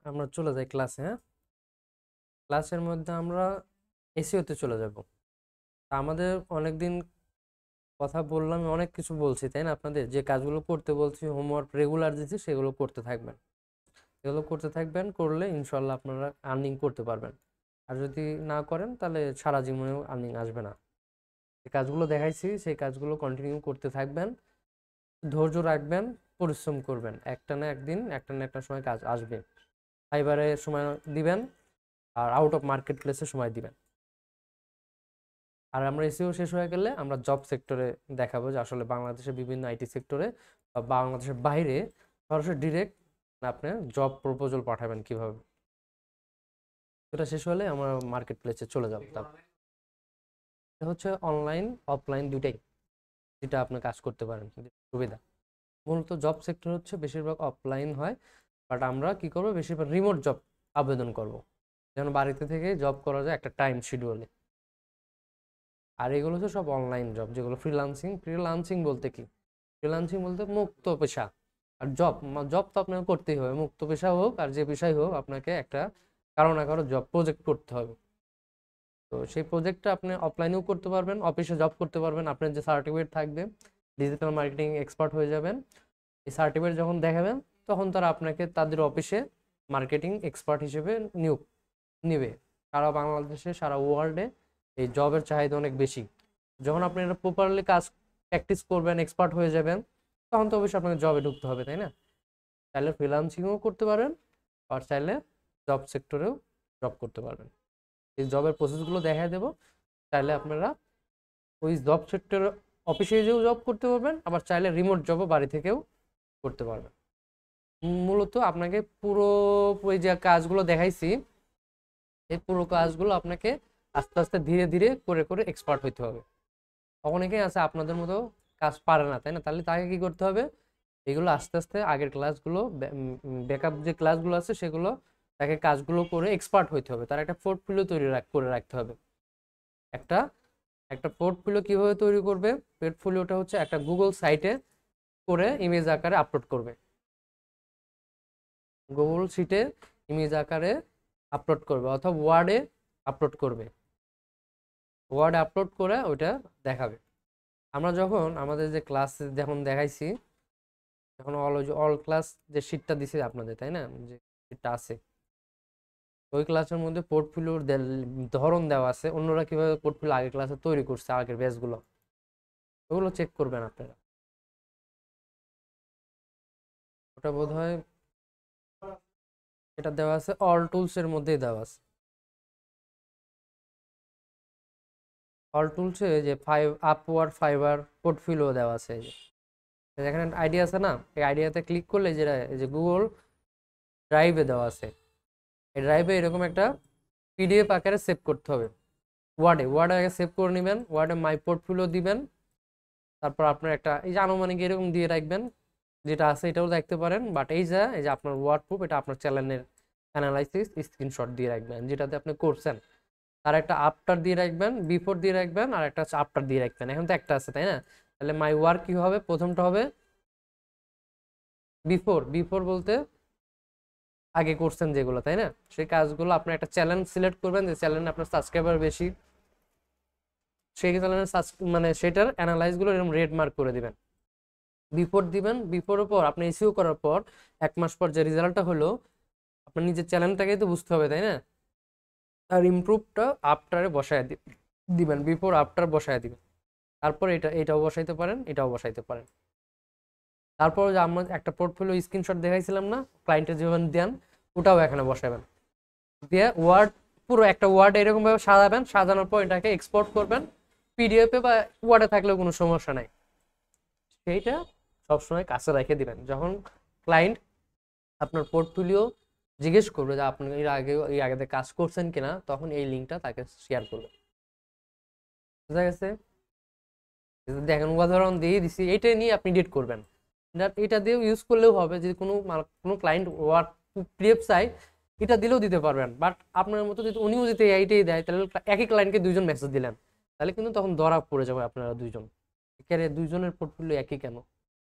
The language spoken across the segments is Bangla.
আমরা চলে যাই ক্লাসে। হ্যাঁ, ক্লাসের মধ্যে আমরা এসইওতে চলে যাব। আমাদের অনেকদিন কথা বললাম, অনেক কিছু বলছি তাই না? আপনাদের যে কাজগুলো করতে বলছি, হোমওয়ার্ক রেগুলার দিচ্ছি, সেগুলো করতে থাকবেন। এগুলো করতে থাকবেন, করলে ইনশাল্লাহ আপনারা আর্নিং করতে পারবেন। আর যদি না করেন তাহলে সারা জীবনেও আর্নিং আসবে না। যে কাজগুলো দেখাইছি সেই কাজগুলো কন্টিনিউ করতে থাকবেন, ধৈর্য রাখবেন, পরিশ্রম করবেন। একটা না একদিন, একটা না একটা সময় কাজ আসবে। ফাইবারে সময় দিবেন, আর আউট অফ মার্কেট প্লেসে সময় দিবেন। আর আমরা এসইও শেষ হয়ে গেলে আমরা জব সেক্টরে দেখাবো যে আসলে বাংলাদেশের বিভিন্ন আইটি সেক্টরে বা বাংলাদেশের বাইরে সরাসরি ডিরেক্ট আপনি জব প্রপোজাল পাঠাবেন কিভাবে। এটা শেষ হলে আমরা মার্কেট প্লেসে চলে যাব। এটা হচ্ছে অনলাইন অফলাইন দুইটাই, যেটা আপনি কাজ করতে পারেন, সুবিধা। মূলত জব সেক্টর হচ্ছে বেশিরভাগ অফলাইন হয়, বাট আমরা কি করবো, বেশিরভাগ রিমোট জব আবেদন করব, যেন বাড়িতে থেকে জব করা যায় একটা টাইম শিডিউলে। আর এগুলো হচ্ছে সব অনলাইন জব, যেগুলো ফ্রিল্যান্সিং। ফ্রিল্যান্সিং বলতে কি, ফ্রিল্যান্সিং বলতে মুক্ত পেশা। আর জব, জব তো আপনাকে করতেই হবে, মুক্ত পেশা হোক আর যে পেশাই হোক, আপনাকে একটা কারো না কারো জব প্রজেক্ট করতে হবে। তো সেই প্রজেক্টটা আপনি অফলাইনেও করতে পারবেন, অফিসে জব করতে পারবেন। আপনার যে সার্টিফিকেট থাকবে, ডিজিটাল মার্কেটিং এক্সপার্ট হয়ে যাবেন। এই সার্টিফিকেট যখন দেখাবেন, তখন তারা আপনাকে তাদের অফিসে মার্কেটিং এক্সপার্ট হিসেবে নিয়োগ নিবে। সারা বাংলাদেশে, সারা ওয়ার্ল্ডে এই জবের চাহিদা অনেক বেশি। যখন আপনি এটা প্রপারলি কাজ প্র্যাকটিস করবেন, এক্সপার্ট হয়ে যাবেন, তখন তো অবশ্যই আপনাকে জবে ঢুকতে হবে, তাই না? চাইলে ফ্রিল্যান্সিংও করতে পারেন, আর চাইলে জব সেক্টরেও জব করতে পারবেন। এই জবের প্রসেসগুলো দেখাই দেবো। চাইলে আপনারা ওই জব সেক্টর অফিসে যেও জব করতে পারবেন, আবার চাইলে রিমোট জবও বাড়ি থেকেও করতে পারবেন। মূলত আপনাকে পুরো ওই যে কাজগুলো দেখাইছি, এই পুরো কাজগুলো আপনাকে আস্তে আস্তে ধীরে ধীরে করে করে এক্সপার্ট হইতে হবে। অনেকেই আছে আপনাদের মতো কাজ পারে না, তাই না? তাহলে তাকে কি করতে হবে, এগুলো আস্তে আস্তে আগের ক্লাসগুলো, ব্যাকআপ যে ক্লাসগুলো আছে সেগুলো, তাকে কাজগুলো করে এক্সপার্ট হইতে হবে। তার একটা পোর্টফোলিও করে রাখতে হবে। একটা একটা পোর্টফোলিও কিভাবে তৈরি করবে? পোর্টফোলিওটা হচ্ছে একটা গুগল সাইটে করে ইমেজ আকারে আপলোড করবে, গুগল শিটে ইমেজ আকারে আপলোড করবে, অথবা ওয়ার্ডে আপলোড করবে। ওয়ার্ডে আপলোড করে ওইটা দেখাবে। আমরা যখন আমাদের যে ক্লাস যখন দেখাইছি, যখন অল ক্লাস যে শিটটা দিছে আপনাদের, তাই না, যে শিটটা আছে, ওই ক্লাসের মধ্যে পোর্টফোলিওর ধরন দেওয়া আছে, অন্যরা কিভাবে পোর্টফোলিও আগের ক্লাসে তৈরি করছে, আগের ব্যাচগুলো, ওগুলো চেক করবেন আপনারা। ওটা বোধ হয় এটা দেওয়া আছে অল টুলস এর মধ্যেই দেওয়া আছে। অল টুলসে যে আপওয়ার্ড ফাইবার পোর্টফোলিও দেওয়া আছে, এই যে এখানে আইডিয়া আছে না, এই আইডিয়াতে ক্লিক করলে যেটা এই যে গুগল ড্রাইভে দেওয়া আছে, এই ড্রাইভে এরকম একটা পিডিএফ আকারে সেভ করতে হবে। ওয়ার্ডে আগে সেভ করে নেবেন, ওয়ার্ডে মাই পোর্টফোলিও দিবেন। তারপর আপনার একটা এই যে আনুমানিক এরকম দিয়ে রাখবেন, যেটা আছে এটাও দেখতে পারেন। বাট এই যে আপনার ওয়ার্ড প্রুফ, এটা আপনার চ্যানেলের অ্যানালাইসিস স্ক্রিনশট দিয়ে রাখবেন, যেটাতে আপনি করছেন। তার একটা আফটার দিয়ে রাখবেন, বিফোর দিয়ে রাখবেন, আর একটা আফটার দিয়ে রাখবেন। এখন তো একটা আছে, তাই না? তাহলে মাই ওয়ার্ক কি হবে, প্রথমটা হবে বিফোর। বিফোর বলতে আগে করছেন যেগুলো, তাই না, সেই কাজগুলো। আপনি একটা চ্যানেল সিলেক্ট করবেন, যে চ্যানেলে আপনার সাবস্ক্রাইবার বেশি, সেই চ্যানেলের মানে সেটার অ্যানালাইজ গুলো এরকম রেড মার্ক করে দিবেন। বিফোর দিবেন, বিফোরের পর আপনি এসইও করার পর 1 মাস পর যে রেজাল্টটা হলো, আপনার নিজের চ্যানেলটাকেই তো বুঝতে হবে, তাই না? আর ইমপ্রুভটা আফটারে বসায় দিবেন, বিফোর আফটার বসায় দিবেন। তারপর এটাও বসাইতে পারেন, এটাও বসাইতে পারেন। তারপর যে আমরা একটা পোর্টফোলিও স্ক্রিনশট দেখাইছিলাম না, ক্লায়েন্টের যেভাবে দেন, ওটাও এখানে বসাবেন। দিয়ে পুরো একটা ওয়ার্ড এরকম ভাবে সাজাবেন, সাজানোর পর এটাকে এক্সপোর্ট করবেন পিডিএফে বা ওয়ার্ডে, থাকলেও কোনো সমস্যা নাই। সেইটা সবসময় কাছে রেখে দিবেন। যখন ক্লায়েন্ট আপনার পোর্টফোলিও জিজ্ঞেস করবে যে আপনি এর আগে কাজ করছেন কিনা, তখন এই লিঙ্কটা তাকে শেয়ার করবে। বুঝা গেছে? দেখেন, উদাহরণ দিয়ে দিছি, এইটাই নিয়ে আপনি এডিট করবেন। এটা দিয়ে ইউজ করলেও হবে, যদি কোনো ক্লায়েন্ট ওয়ার্ক পিডিএফ চাই, এটা দিলেও দিতে পারবেন। বাট আপনার মতো যদি উনিও যদি এইটাই দেয়, তাহলে একই ক্লায়েন্টকে দুইজন মেসেজ দিলেন, তাহলে কিন্তু তখন ধরা পড়ে যাবে আপনারা দুইজন। ক্যারে দুইজনের পোর্টফোলিও একই কেন,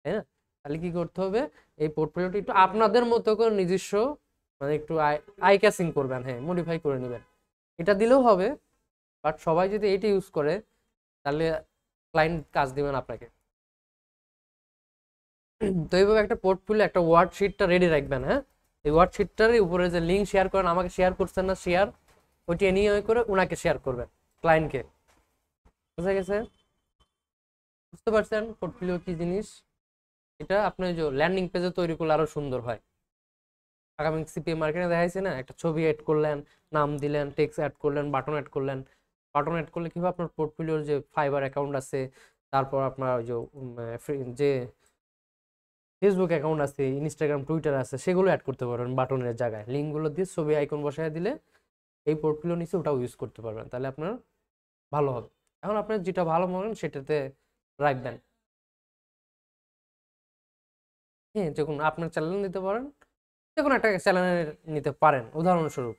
তাই না? তাহলে কি করতে হবে, এই পোর্টফোলিওটা একটু আপনাদের মতো করে নিজস্ব মানে একটু আই ক্যাচিং করবেন, হ্যাঁ মডিফাই করে নেবেন, এটা দিলেও হবে। বাট সবাই যদি এইটা ইউজ করে তাহলে ক্লায়েন্ট কাজ দিবেন আপনাকে। তো এইভাবে একটা পোর্টফোলিও একটা ওয়ার্ড শিটটা রেডি রাখবেন, হ্যাঁ। এই ওয়ার্ড শিটটার উপরে যে লিঙ্ক শেয়ার করেন, আমাকে শেয়ার করছেন না শেয়ার, ওইটা নিয়ে করে ওনাকে শেয়ার করবেন, ক্লায়েন্টকে। বুঝা গেছে? বুঝতে পারছেন পোর্টফোলিও কি জিনিস? এটা আপনি যে ল্যান্ডিং পেজে তৈরি করলে আরো সুন্দর হয়। আগামী সিপিএ মার্কেটে দেখাইছে না, একটা ছবি অ্যাড করলেন, নাম দিলেন, টেক্সট অ্যাড করলেন, বাটন অ্যাড করলেন। বাটন অ্যাড করলে কি হবে, আপনার পোর্টফোলিওর যে ফাইবার অ্যাকাউন্ট আছে, তারপর আপনার ওই যে ফেসবুক অ্যাকাউন্ট আছে, ইনস্টাগ্রাম, টুইটার আছে, সেগুলো অ্যাড করতে পারবেন বাটনের জায়গায়। লিঙ্কগুলো দিয়ে ছবি আইকন বসায় দিলে এই পোর্টফোলিও নিচে ওটাও ইউজ করতে পারবেন, তাহলে আপনার ভালো হবে। এখন আপনার যেটা ভালো মনে হয় সেটাতে রাখবেন। হ্যাঁ, যে কোনো আপনার চ্যানেল নিতে পারেন, যে কোনো একটা চ্যানেলের নিতে পারেন, উদাহরণস্বরূপ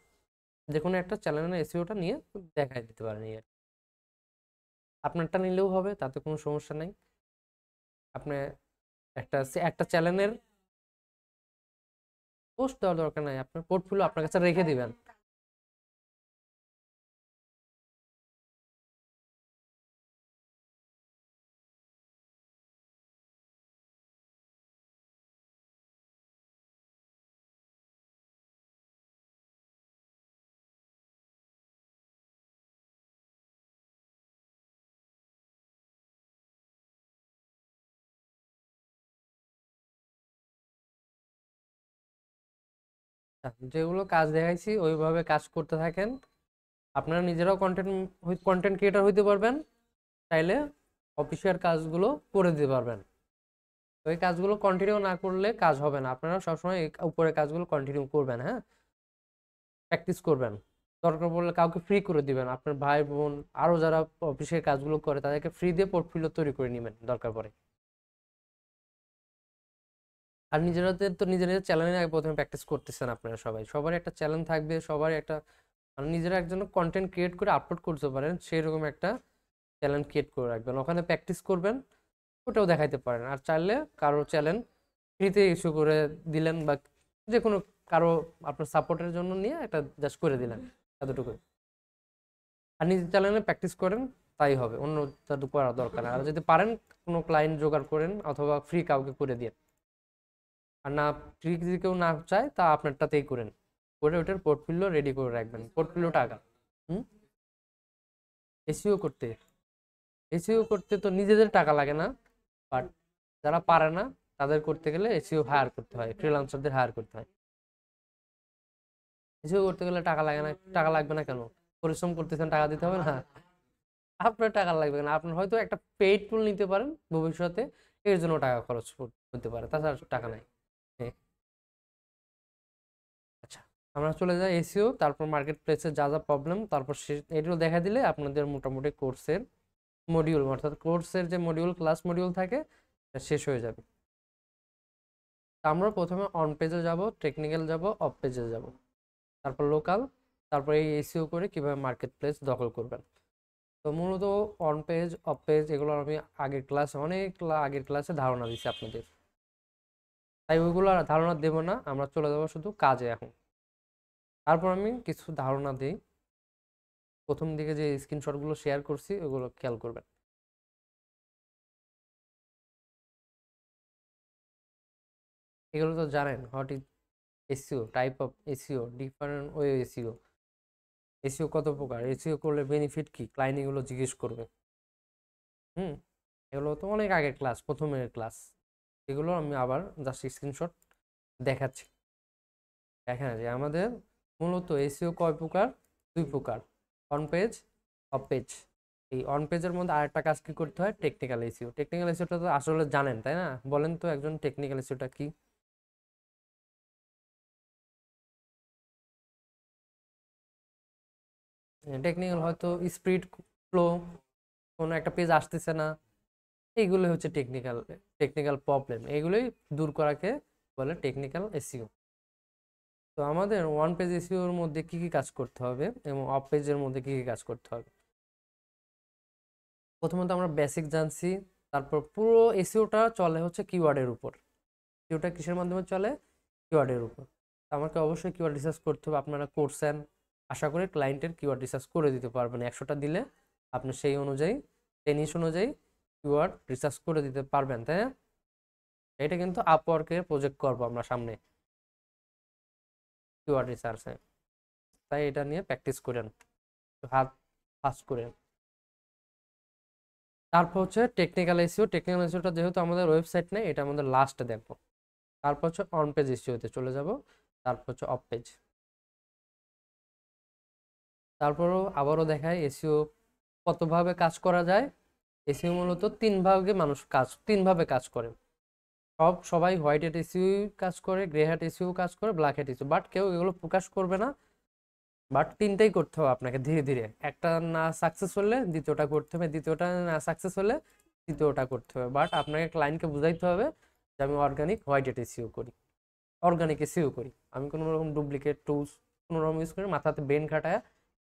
যে কোনো একটা চ্যানেলের এসইওটা নিয়ে দেখাই দিতে পারেন। এই আর কি। আপনারটা নিলেও হবে, তাতে কোনো সমস্যা নাই। আপনি একটা একটা চ্যানেলের পোস্ট দেওয়ার দরকার নাই, আপনার পোর্টফোলিও আপনার কাছে রেখে দিবেন। যেগুলো কাজ দেখাইছি ওইভাবে কাজ করতে থাকেন, আপনারা নিজেরাও কন্টেন্ট ক্রিয়েটর হইতে পারবেন, চাইলে অফিসিয়াল কাজগুলো করে দিতে পারবেন। তো এই কাজগুলো কন্টিনিউ না করলে কাজ হবে না, আপনারা সবসময় এই উপরে কাজগুলো কন্টিনিউ করবেন, হ্যাঁ প্র্যাকটিস করবেন। দরকার পড়লে কাউকে ফ্রি করে দিবেন, আপনার ভাই বোন আরো যারা অফিসের কাজগুলো করে তাদেরকে ফ্রি দিয়ে পোর্টফোলিও তৈরি করে নেবেন দরকার পড়ে। আর নিজেরাদের তো নিজেদের চ্যালেঞ্জ আগে প্রথমে প্র্যাকটিস করতেছেন, আপনারা সবাই সবার একটা চ্যালেঞ্জ থাকবে, সবার একটা মানে নিজেরা একজন কন্টেন্ট ক্রিয়েট করে আপলোড করতে পারেন সেরকম একটা চ্যালেঞ্জ ক্রিয়েট করে রাখবেন, ওখানে প্র্যাকটিস করবেন, ওটাও দেখাইতে পারেন। আর চাইলে কারো চ্যালেঞ্জ ফ্রিতে ইস্যু করে দিলেন, বা যে কোনো কারো আপনার সাপোর্টের জন্য নিয়ে একটা জাস্ট করে দিলেন, এতটুকুই। আর নিজের চ্যানেলে প্র্যাকটিস করেন, তাই হবে, অন্য তাদের করার দরকার নেই। আর যদি পারেন কোনো ক্লায়েন্ট জোগাড় করেন অথবা ফ্রি কাউকে করে দিন। আর না, ফ্রি যদি কেউ না চায় তা আপনারটাতেই করেন, করে ওটার পোর্টফোলিও রেডি করে রাখবেন, পোর্টফোলিও টাকা। হুম। এসইও করতে, এসইও করতে তো নিজেদের টাকা লাগে না, বাট যারা পারে না তাদের করতে গেলে এসইও হায়ার করতে হয়, ফ্রিল্যান্সারদের হায়ার করতে হয়। এসইও করতে গেলে টাকা লাগে না, টাকা লাগবে না কেন? পরিশ্রম করতেছেন, টাকা দিতে হবে না? আপনার টাকা লাগবে না, আপনার হয়তো একটা পেইড টুল নিতে পারেন ভবিষ্যতে, এর জন্য টাকা খরচ হতে পারে, তাছাড়া টাকা নাই। হ্যাঁ। আচ্ছা, আমরা চলে যাই এসইও, তারপর মার্কেট প্লেসে যা যা প্রবলেম, তারপর এগুলো দেখা দিলে আপনাদের মোটামুটি কোর্সের মডিউল, অর্থাৎ কোর্সের যে মডিউল ক্লাস মডিউল থাকে শেষ হয়ে যাবে। আমরা প্রথমে অন পেজে যাব, টেকনিক্যাল যাব, অফ পেজে যাব, তারপর লোকাল, তারপর এই এসইও করে কিভাবে মার্কেট প্লেস দখল করবেন। তো মূলত অন পেজ অফ পেজ এগুলো আমি আগের ক্লাসে আগের ক্লাসে ধারণা দিচ্ছি আপনাদের, তাই ওইগুলো আর ধারণা দেব না, আমরা চলে যাবো শুধু কাজে এখন। তারপর আমি কিছু ধারণা দিই, প্রথম দিকে যে স্ক্রিনশটগুলো শেয়ার করছি ওগুলো খেয়াল করবেন। এগুলো তো জানেন, what is SEO, type of SEO, different way SEO, SEO কত প্রকার, এসইও করলে বেনিফিট কি, ক্লায়েন্ট এগুলো জিজ্ঞেস করবে। হুম। এগুলো তো অনেক আগের ক্লাস, প্রথমের ক্লাস, এগুলো আমি আবার জাস্ট স্ক্রিনশট দেখাচ্ছি। দেখেন যে আমাদের মূলত এসইও কয় প্রকার, দুই প্রকার, অন পেজ, অফ পেজ। এই অন পেজের মধ্যে আরেকটা কাজ কি করতে হয়, টেকনিক্যাল এসইও। টেকনিক্যাল এসইওটা তো আসলে জানেন তাই না, বলেন তো একজন টেকনিক্যাল এসইওটা কি? টেকনিক্যাল হয়তো স্পিড, ফ্লো, কোনো একটা পেজ আসতেছে না, এইগুলো হচ্ছে টেকনিক্যাল, টেকনিক্যাল প্রবলেম, এগুলোই দূর করাকে বলে টেকনিক্যাল এসইও। তো আমাদের ওয়ান পেজ এসইওর মধ্যে কি কি কাজ করতে হবে এবং অফ পেজের মধ্যে কি কি কাজ করতে হবে, প্রথমত আমরা বেসিক জানছি, তারপর পুরো এসইওটা চলে হচ্ছে কিওয়ার্ডের উপর। এসইওটা কিসের মাধ্যমে চলে? কিওয়ার্ডের উপর। আমাকে অবশ্যই কিওয়ার্ড রিসার্চ করতে হবে। আপনারা করছেন, আশা করি ক্লায়েন্টের কিওয়ার্ড রিসার্চ করে দিতে পারবেন। 100টা দিলে আপনি সেই অনুযায়ী, টেনিস অনুযায়ী কিওয়ার্ড রিসার্চ করে দিতে পারবেন, তাই না? এটা কিন্তু আপওয়ার্কের প্রজেক্ট করবো আমরা সামনে, কিওয়ার্ড রিসার্চে। তাই এটা নিয়ে প্র্যাকটিস করেন, হাত ফাস্ট করেন। তারপর হচ্ছে টেকনিক্যাল এসইও। টেকনিক্যাল এসইওটা যেহেতু আমাদের ওয়েবসাইট নেই, এটা আমাদের লাস্টে দেখবো। তারপর হচ্ছে অন পেজ এসইওতে চলে যাব। তারপর হচ্ছে অফ পেজ। তারপরও আবারও দেখায় এসইও কতভাবে কাজ করা যায়। এসইও মূলত তিনভাবে কাজ করে। সবাই হোয়াইট হ্যাট এসইও কাজ করে, গ্রে হ্যাট এসইও কাজ করে, ব্ল্যাক হ্যাট এসইও, বাট কেউ এগুলো প্রকাশ করবে না। বাট তিনটাই করতে হবে আপনাকে ধীরে ধীরে। একটা না সাকসেস হলে দ্বিতীয়টা করতে হবে, দ্বিতীয়টা না সাকসেস হলে তৃতীয়টা করতে হবে। বাট আপনাকে ক্লায়েন্টকে বুঝাইতে হবে যে আমি অর্গানিক হোয়াইট হ্যাট এসইও করি, অর্গানিক এসইও করি, আমি কোনো রকম ডুপ্লিকেট টুলস কোনো রকম ইউজ করি, মাথাতে ব্রেন খাটায়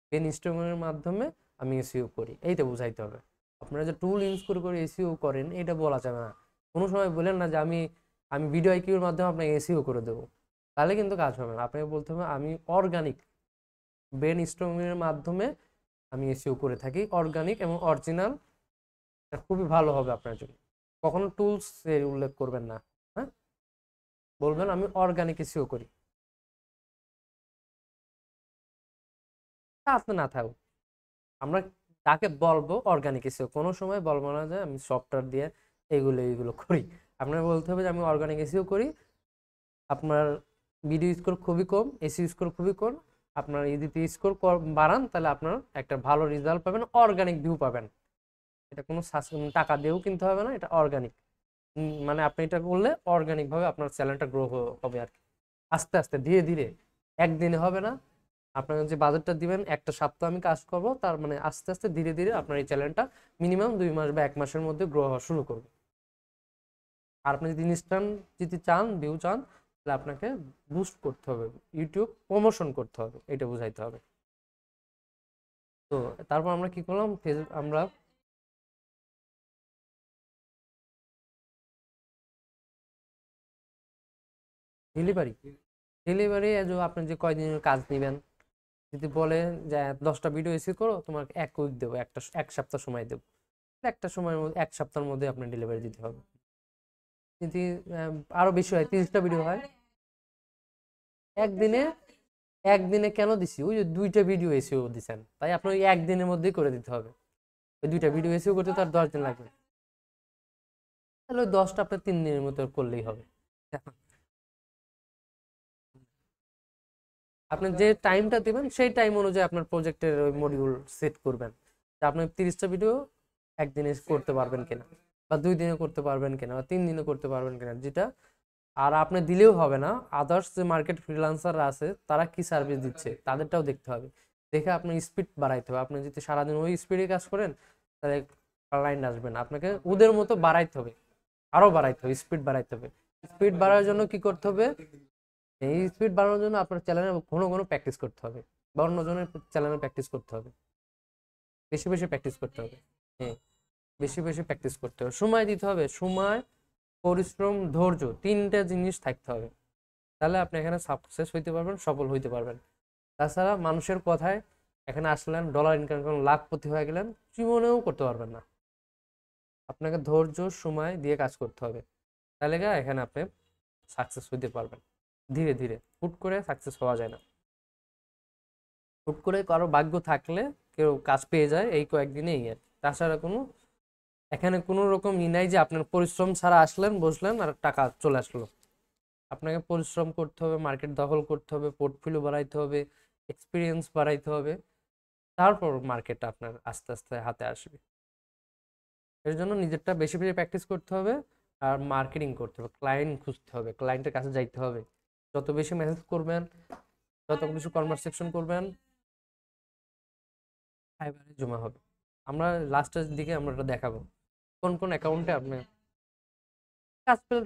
ব্রেন স্ট্রোমের মাধ্যমে আমি এসইও করি, এইটা বুঝাইতে হবে। আপনারা যে টুল ইউজ করে করে এসইও করেন, এটা বলা যাবে না। কোনো সময় বলেন না যে আমি আমি ভিডিও আইকিউর মাধ্যমে আপনাকে এসইও করে দেবো, তাহলে কিন্তু কাজ হবে না। আপনাকে বলতে হবে আমি অর্গানিক ব্রেন স্ট্রোমের মাধ্যমে আমি এসইও করে থাকি, অর্গানিক এবং অরিজিনাল, খুবই ভালো হবে আপনার জন্য। কখনো টুলস এর উল্লেখ করবেন না, হ্যাঁ, বলবেন আমি অর্গানিক এসইও করি। তা আপনি না থাকুক, আমরা তাকে বলবো অর্গানিক এসিও, কোনো সময় বলবো না যে আমি সফটওয়্যার দিয়ে এইগুলো এইগুলো করি। আপনার বলতে হবে যে আমি অর্গানিক এসিও করি, আপনার ভিডিও স্কোর খুবই কম, এসি স্কোর খুবই কম, আপনার ইদিতে স্কোর বাড়ান, তাহলে আপনার একটা ভালো রেজাল্ট পাবেন, অর্গানিক ভিউ পাবেন। এটা কোনো টাকা দিয়েও কিনতে হবে না, এটা অর্গানিক। মানে আপনি এটা করলে অর্গানিক ভাবে আপনার চ্যানেলটা গ্রো হবে আর কি, আস্তে আস্তে ধীরে ধীরে, একদিনে হবে না। আপনার যে বাজেটটা দিবেন, একটা সপ্তাহ আমি কাজ করব, তার মানে আস্তে আস্তে ধীরে ধীরে আপনার এই চ্যানেলটা মিনিমাম 2 মাস বা 1 মাসের মধ্যে গ্রো হওয়া শুরু করবে। আর আপনি যদি ইনস্ট্যান্ট যদি চান, ভিউ চান, তাহলে আপনাকে বুস্ট করতে হবে, ইউটিউব প্রমোশন করতে হবে, এটা বুঝাইতে হবে। তো তারপর আমরা কি করলাম, আমরা ডেলিভারি ডেলিভারি আপনি যে কয়দিনের কাজ নেবেন, যদি বলে যে 10টা ভিডিও এসে করো, তোমার 1 উইক দেবো, 1 সপ্তাহ সময় দেবো, একটা সময়ের মধ্যে 1 সপ্তাহের মধ্যে আপনার ডেলিভারি দিতে হবে। যদি আরো বেশি হয়, 30টা ভিডিও হয় একদিনে, একদিনে কেন দিছি, ওই যে 2টা ভিডিও এসেও দিচ্ছেন, তাই আপনার ওই একদিনের মধ্যেই করে দিতে হবে। ওই 2টা ভিডিও এসেও করতে তার 10 দিন লাগবে, তাহলে ওই 10টা আপনার 3 দিনের মতো করলেই হবে। আপনি যে টাইমটা দিবেন সেই টাইম অনুযায়ী আপনার প্রজেক্টের ওই মডিউল সেট করবেন, যে আপনি 30টা ভিডিও একদিনে করতে পারবেন কিনা, বা 2 দিনে করতে পারবেন কিনা, বা 3 দিনে করতে পারবেন কিনা, যেটা। আর আপনি দিলেও হবে না, আদার্স যে মার্কেট ফ্রিল্যান্সাররা আছে তারা কি সার্ভিস দিচ্ছে তাদেরটাও দেখতে হবে, দেখে আপনার স্পিড বাড়াইতে হবে। আপনি যদি সারাদিন ওই স্পিডে কাজ করেন, তাহলে ক্লায়েন্ট আসবে না। আপনাকে ওদের মতো বাড়াইতে হবে, আরো বাড়াইতে হবে, স্পিড বাড়াইতে হবে। স্পিড বাড়ার জন্য কি করতে হবে, এই স্পিড বাড়ানোর জন্য আপনার চ্যানেলে ঘন ঘন প্র্যাকটিস করতে হবে, বা অন্যজনের চ্যানেলে প্র্যাকটিস করতে হবে, বেশি বেশি প্র্যাকটিস করতে হবে। হ্যাঁ, বেশি বেশি প্র্যাকটিস করতে হবে, সময় দিতে হবে, সময়, পরিশ্রম, ধৈর্য, 3টা জিনিস থাকতে হবে, তাহলে আপনি এখানে সাকসেস হইতে পারবেন, সফল হইতে পারবেন। তাছাড়া মানুষের কথায় এখানে আসলেন, ডলার ইনকাম করলেন, লাখপতি হয়ে গেলেন, জীবনেও করতে পারবেন না। আপনাকে ধৈর্য সময় দিয়ে কাজ করতে হবে, তাহলে এখানে আপনি সাকসেস হইতে পারবেন ধীরে ধীরে। হুট করে সাকসেস হওয়া যায় না। হুট করে কারো ভাগ্য থাকলে কেউ কাজ পেয়ে যায় এই কয়েকদিনেই, আর তাছাড়া এখানে কোনো রকম নাই যে আপনার পরিশ্রম ছাড়া আসলেন, বসলেন আর টাকা চলে আসলো। আপনাকে পরিশ্রম করতে হবে, মার্কেট দখল করতে হবে, পোর্টফোলিও বাড়াইতে হবে, এক্সপিরিয়েন্স বাড়াইতে হবে, তারপর মার্কেটটা আপনার আস্তে আস্তে হাতে আসবে। এর জন্য নিজেরটা বেশি বেশি প্র্যাকটিস করতে হবে, আর মার্কেটিং করতে হবে, ক্লায়েন্ট খুঁজতে হবে, ক্লায়েন্টের কাছে যাইতে হবে। যত বেশি মেসেজ করবেন, যত বেশি কনভারসেশন করবেন, ফাইবারে জমা হবে। আমরা লাস্টের দিকে আমরা এটা দেখাবো কোন কোন অ্যাকাউন্টে আপনি কাজ পেলে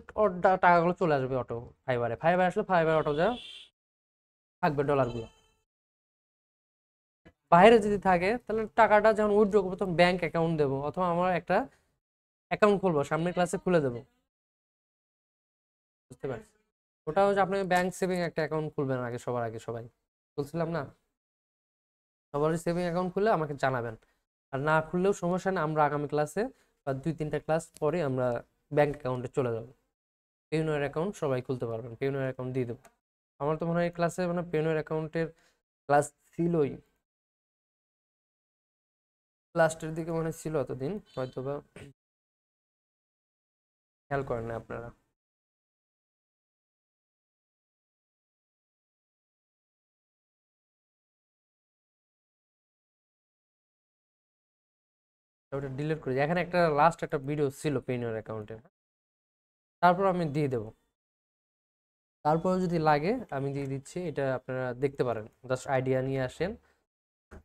টাকাগুলো চলে আসবে অটো। ফাইবারে ফাইবার আসলে ফাইবার অটো যা থাকবে ডলারগুলো। বাইরে যদি থাকে তাহলে টাকাটা যখন উইথড্র করবো তখন ব্যাংক অ্যাকাউন্ট দেবো, অথবা আমার একটা অ্যাকাউন্ট খুলবো, সামনের ক্লাসে খুলে দেবো, বুঝতে পারছি। ওটা হচ্ছে আপনি ব্যাংক সেভিং একটা অ্যাকাউন্ট খুলবেন আগে, সবার আগে সবাই বলছিলাম না, সবারই সেভিং অ্যাকাউন্ট খুলে আমাকে জানাবেন। আর না খুললেও সমস্যা নেই, আমরা আগামী ক্লাসে বা 2-3টা ক্লাস পরে আমরা ব্যাংক অ্যাকাউন্টে চলে যাবো। পেইউনিয়ার অ্যাকাউন্ট সবাই খুলতে পারবেন, পেইউনিয়ার অ্যাকাউন্ট দিয়ে দেবো। আমার তো মনে হয় এই ক্লাসে মানে পেইউনিয়ার অ্যাকাউন্টের ক্লাস ছিলই, লাস্টের দিকে মনে হয় ছিল, এতদিন হয়তো বা খেয়াল করেন না আপনারা। ওটা ডিলিট করে দিই। এখানে একটা লাস্ট একটা ভিডিও ছিল পেইউনিয়ার অ্যাকাউন্টে, তারপর আমি দিয়ে দেবো। তারপর যদি লাগে আমি দিয়ে দিচ্ছি, এটা আপনারা দেখতে পারেন, জাস্ট আইডিয়া নিয়ে আসেন।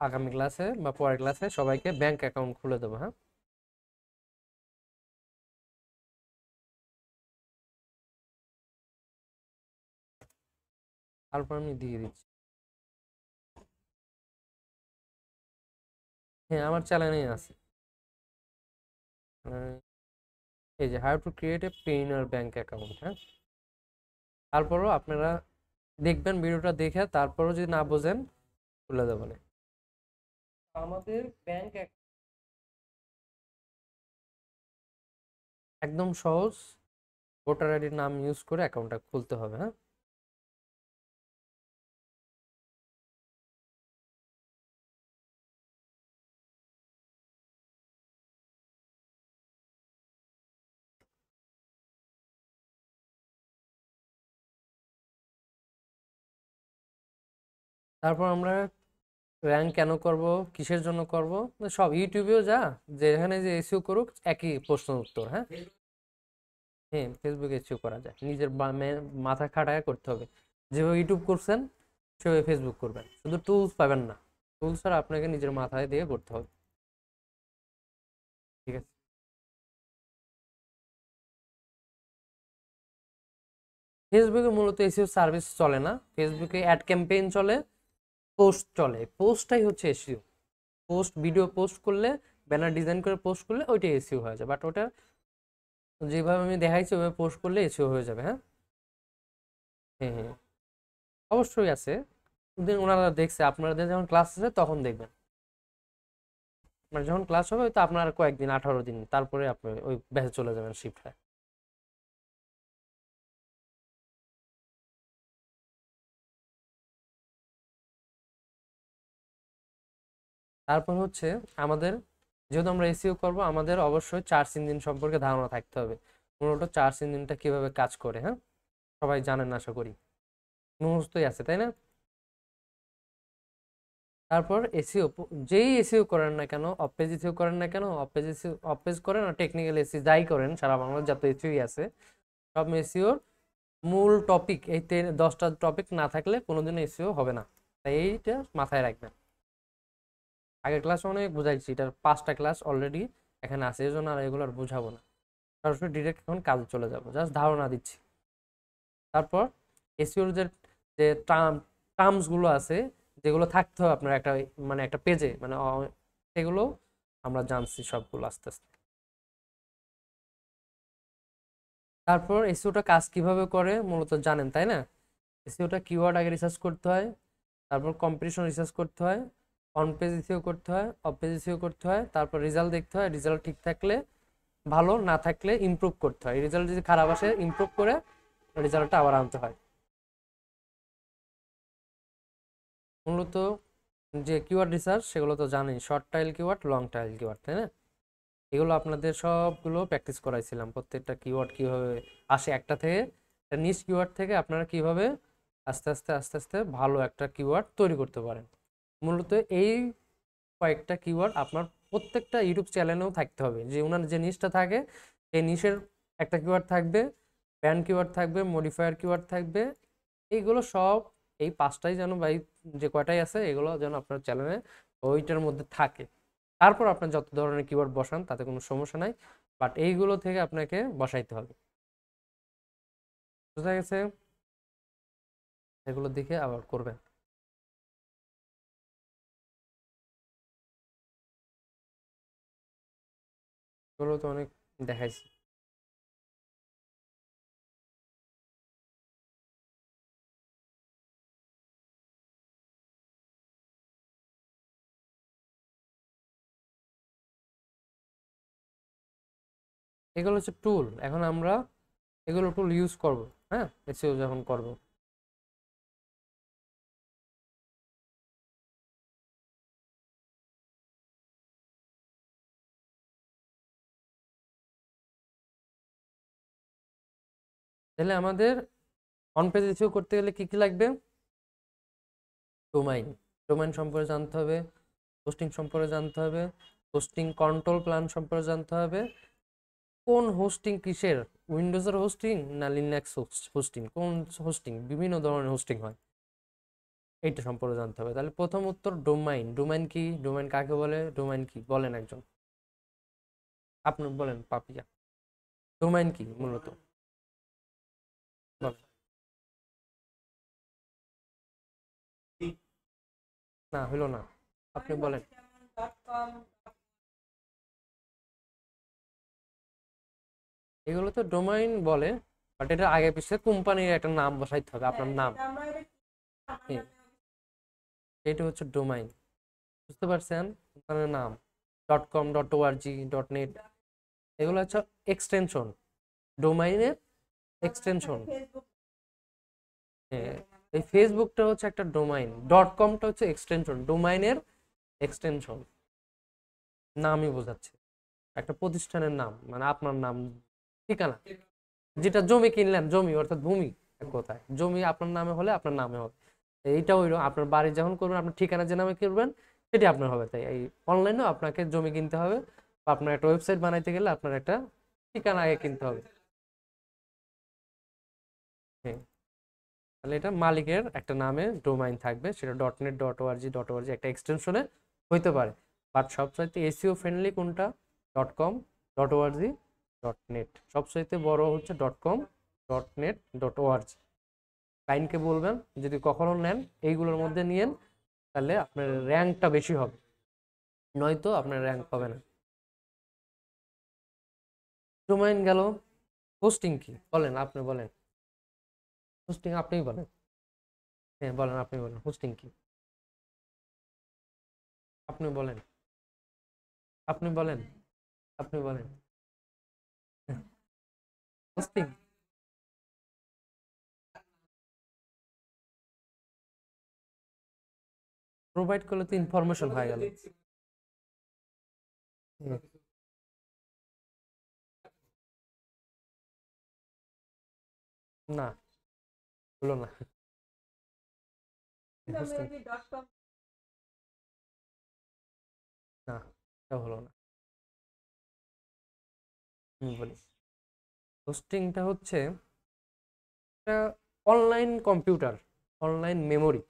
আগামী ক্লাসে বা পরের ক্লাসে সবাইকে ব্যাংক অ্যাকাউন্ট খুলে দেবো, হ্যাঁ। তারপর আমি দিয়ে দিচ্ছি। হ্যাঁ, আমার চ্যানেলেই আছে। আহ, এই যে how to create a Payoneer bank account, হ্যাঁ। তারপরও আপনারা দেখবেন ভিডিওটা দেখে, তারপরও যদি না বোঝেন খুলে দেবেন। আমাদের ব্যাংক একদম সহজ, ভোটার আইডির নাম ইউজ করে অ্যাকাউন্টটা খুলতে হবে, হ্যাঁ। তারপর আমরা র্যাঙ্ক কেন করব, কিসের জন্য করব, সব ইউটিউবেও যা, যেখানে যে এসইও করুক একই প্রশ্ন উত্তর, হ্যাঁ। হ্যাঁ, ফেসবুকে এসইও করা যায়, নিজের মাথা খাটায় করতে হবে। যেভাবে ইউটিউব করছেন সেভাবে ফেসবুক করবেন, শুধু টুলস পাবেন না, টুলস আর আপনাকে নিজের মাথায় দিয়ে করতে হবে, ঠিক আছে। ফেসবুকে মূলত এসইও সার্ভিস চলে না, ফেসবুকে অ্যাড ক্যাম্পেইন চলে, পোস্ট চলে, পোস্টটাই হচ্ছে এসইও। পোস্ট ভিডিও পোস্ট করলে, ব্যানার ডিজাইন করে পোস্ট করলে ওইটা এসইও হয়ে যায়, বাট ওটা যেভাবে আমি দেখাইছি ওইভাবে পোস্ট করলে এসইও হয়ে যাবে, হ্যাঁ। হ্যাঁ হ্যাঁ, অবশ্যই আছে, ওনারা দেখছে, আপনাদের যখন ক্লাস আছে তখন দেখবেন, মানে যখন ক্লাস হবে তো আপনার কয়েকদিন, 18 দিন, তারপরে আপনি ওই ব্যাচে চলে যাবেন, শিফট হয়। তারপর হচ্ছে আমাদের, যেহেতু আমরা এসইও করব, আমাদের অবশ্যই সার্চ ইঞ্জিন সম্পর্কে ধারণা থাকতে হবে, মূলত সার্চ ইঞ্জিনটা কিভাবে কাজ করে, হ্যাঁ। সবাই জানেন আশা করি, মুখস্থই আছে তাই না। তারপর এসইও, যেই এসইও করেন না কেন, অফ পেজ এসইও করেন না কেন, of page SEO, of page করেন আর টেকনিক্যাল এসইও যাই করেন, সারা বাংলাদেশ যত এসইওই আছে, সব এসইওর মূল টপিক এই 10টা টপিক না থাকলে কোনোদিনও এসইও হবে না, তাই এইটা মাথায় রাখবেন। আগের ক্লাসে অনেক বুঝাইছি, এটার 5টা ক্লাস অলরেডি এখানে আছে, এই জন্য আর এগুলো আর বুঝাবো না, সরাসরি ডিরেক্ট এখন কাজে চলে যাবো, জাস্ট ধারণা দিচ্ছি। তারপর এসইওর যে যে টার্মস গুলো আছে, যেগুলো থাকতে হবে আপনার একটা, মানে একটা পেজে, মানে সেগুলো আমরা জানছি সবগুলো আস্তে আস্তে। তারপর এসইওটা কাজ কিভাবে করে মূলত জানেন তাই না। এসইওটা কিওয়ার্ড আগে রিসার্চ করতে হয়, তারপর কম্পিটিশন রিসার্চ করতে হয়, অন পেজ এসইও করতে হয়, অফ পেজ এসইও করতে হয়, তারপর রেজাল্ট দেখতে হয়, রেজাল্ট ঠিক থাকলে ভালো, না থাকলে ইমপ্রুভ করতে হয়, রেজাল্ট যদি খারাপ আসে ইমপ্রুভ করে রেজাল্টটা আবার আনতে হয়। মূলত যে কিওয়ার্ড রিসার্চ সেগুলো তো জানেন, short tile keyword, long tile keyword, তাই না। এগুলো আপনাদের সবগুলো প্র্যাকটিস করাইছিলাম, প্রত্যেকটা কিওয়ার্ড কিভাবে আসে একটা থেকে, নিচ কিওয়ার্ড থেকে আপনারা কিভাবে আস্তে আস্তে আস্তে আস্তে ভালো একটা কিওয়ার্ড তৈরি করতে পারেন। মূলত এই কয়েকটা কিওয়ার্ড আপনার প্রত্যেকটা ইউটিউব চ্যানেলেও থাকতে হবে, যে ওনার যে নিশটা থাকে সেই নিশের একটা কিওয়ার্ড থাকবে, ব্যান্ড কিওয়ার্ড থাকবে, মডিফায়ার কিওয়ার্ড থাকবে, এইগুলো সব, এই 5টাই যেন, বা এই যে কয়টাই আছে এগুলো যেন আপনার চ্যানেলে ওইটার মধ্যে থাকে। তারপর আপনার যত ধরনের কিওয়ার্ড বসান তাতে কোনো সমস্যা নাই, বাট এইগুলো থেকে আপনাকে বসাইতে হবে, বুঝা গেছে। এগুলো দেখে আবার করবেন। এগুলো তো অনেক দেখাইছি। এগুলো হচ্ছে টুল, এখন আমরা এগুলো টুল ইউজ করব। হ্যাঁ, এসইও যখন করব। তাহলে আমাদের অন পেজ এসইও করতে গেলে কি কি লাগবে? ডোমাইন, ডোমাইন সম্পর্কে জানতে হবে, হোস্টিং সম্পর্কে জানতে হবে, হোস্টিং কন্ট্রোল প্ল্যান সম্পর্কে জানতে হবে, কোন হোস্টিং কিসের, উইন্ডোজের হোস্টিং না লিনাক্স হোস্টিং, কোন হোস্টিং, বিভিন্ন ধরনের হোস্টিং হয় এইটা সম্পর্কে জানতে হবে। তাহলে প্রথম উত্তর ডোমাইন। ডোমাইন কি, ডোমাইন কাকে বলে, ডোমাইন কি বলেন একজন, আপনি বলেন পাপিয়া, ডোমাইন কি মূলত বলেন। না হলো না, আপনি বলেন। এগুলো তো ডোমাইন বলে, বাট এটা আগে পিছিয়ে কোম্পানির একটা নাম বসাইতে হবে, আপনার নাম। হ্যাঁ, এটা হচ্ছে ডোমাইন, বুঝতে পারছেন? কোম্পানির নাম, .com, .org, .net, এগুলো হচ্ছে এক্সটেনশন, ডোমাইনের এক্সটেনশন। হ্যাঁ, এই ফেসবুকটা হচ্ছে একটা ডোমাইন, .comটা হচ্ছে এক্সটেনশন, ডোমাইনের এক্সটেনশন, নামই বোঝাচ্ছে একটা প্রতিষ্ঠানের নাম, মানে আপনার নাম, ঠিকানা। যেটা জমি কিনলেন, জমি অর্থাৎ ভূমি, এক কথায় জমি আপনার নামে হলে আপনার নামে হবে। এইটা হইলো আপনার বাড়ি যখন করবেন, আপনার ঠিকানা যে নামে করবেন সেটি আপনার হবে। তাই এই অনলাইনেও আপনাকে জমি কিনতে হবে, বা আপনার একটা ওয়েবসাইট বানাইতে গেলে আপনার একটা ঠিকানা আগে কিনতে হবে। হ্যাঁ, তাহলে এটা মালিকের একটা নামে ডোমাইন থাকবে, সেটা .net, .org একটা এক্সটেনশনে হইতে পারে। বাট সবচাইতে এসইও ফ্রেন্ডলি কোনটা? .com, .org, .net, সবচাইতে বড় হচ্ছে .com, .net, .org। ক্লায়েন্টকে বলবেন যদি কখনো নেন এইগুলোর মধ্যে নিয়েন, তাহলে আপনার র্যাঙ্কটা বেশি হবে, নয়তো আপনার র্যাঙ্ক হবে না। ডোমাইন গেল। হোস্টিং কি বলেন, আপনি বলেন। হোস্টিং আপনিই বলেন। হ্যাঁ বলেন, আপনি বলেন হোস্টিং কি, আপনি বলেন, আপনি বলেন, আপনি বলেন। হোস্টিং প্রোভাইড করলে তো ইনফরমেশন হয়ে গেল। হুম, না হলো না। হোস্টিং না, এটা হলো না। আমি বলি, হোস্টিংটা হচ্ছে একটা অনলাইন কম্পিউটার, অনলাইন মেমোরি,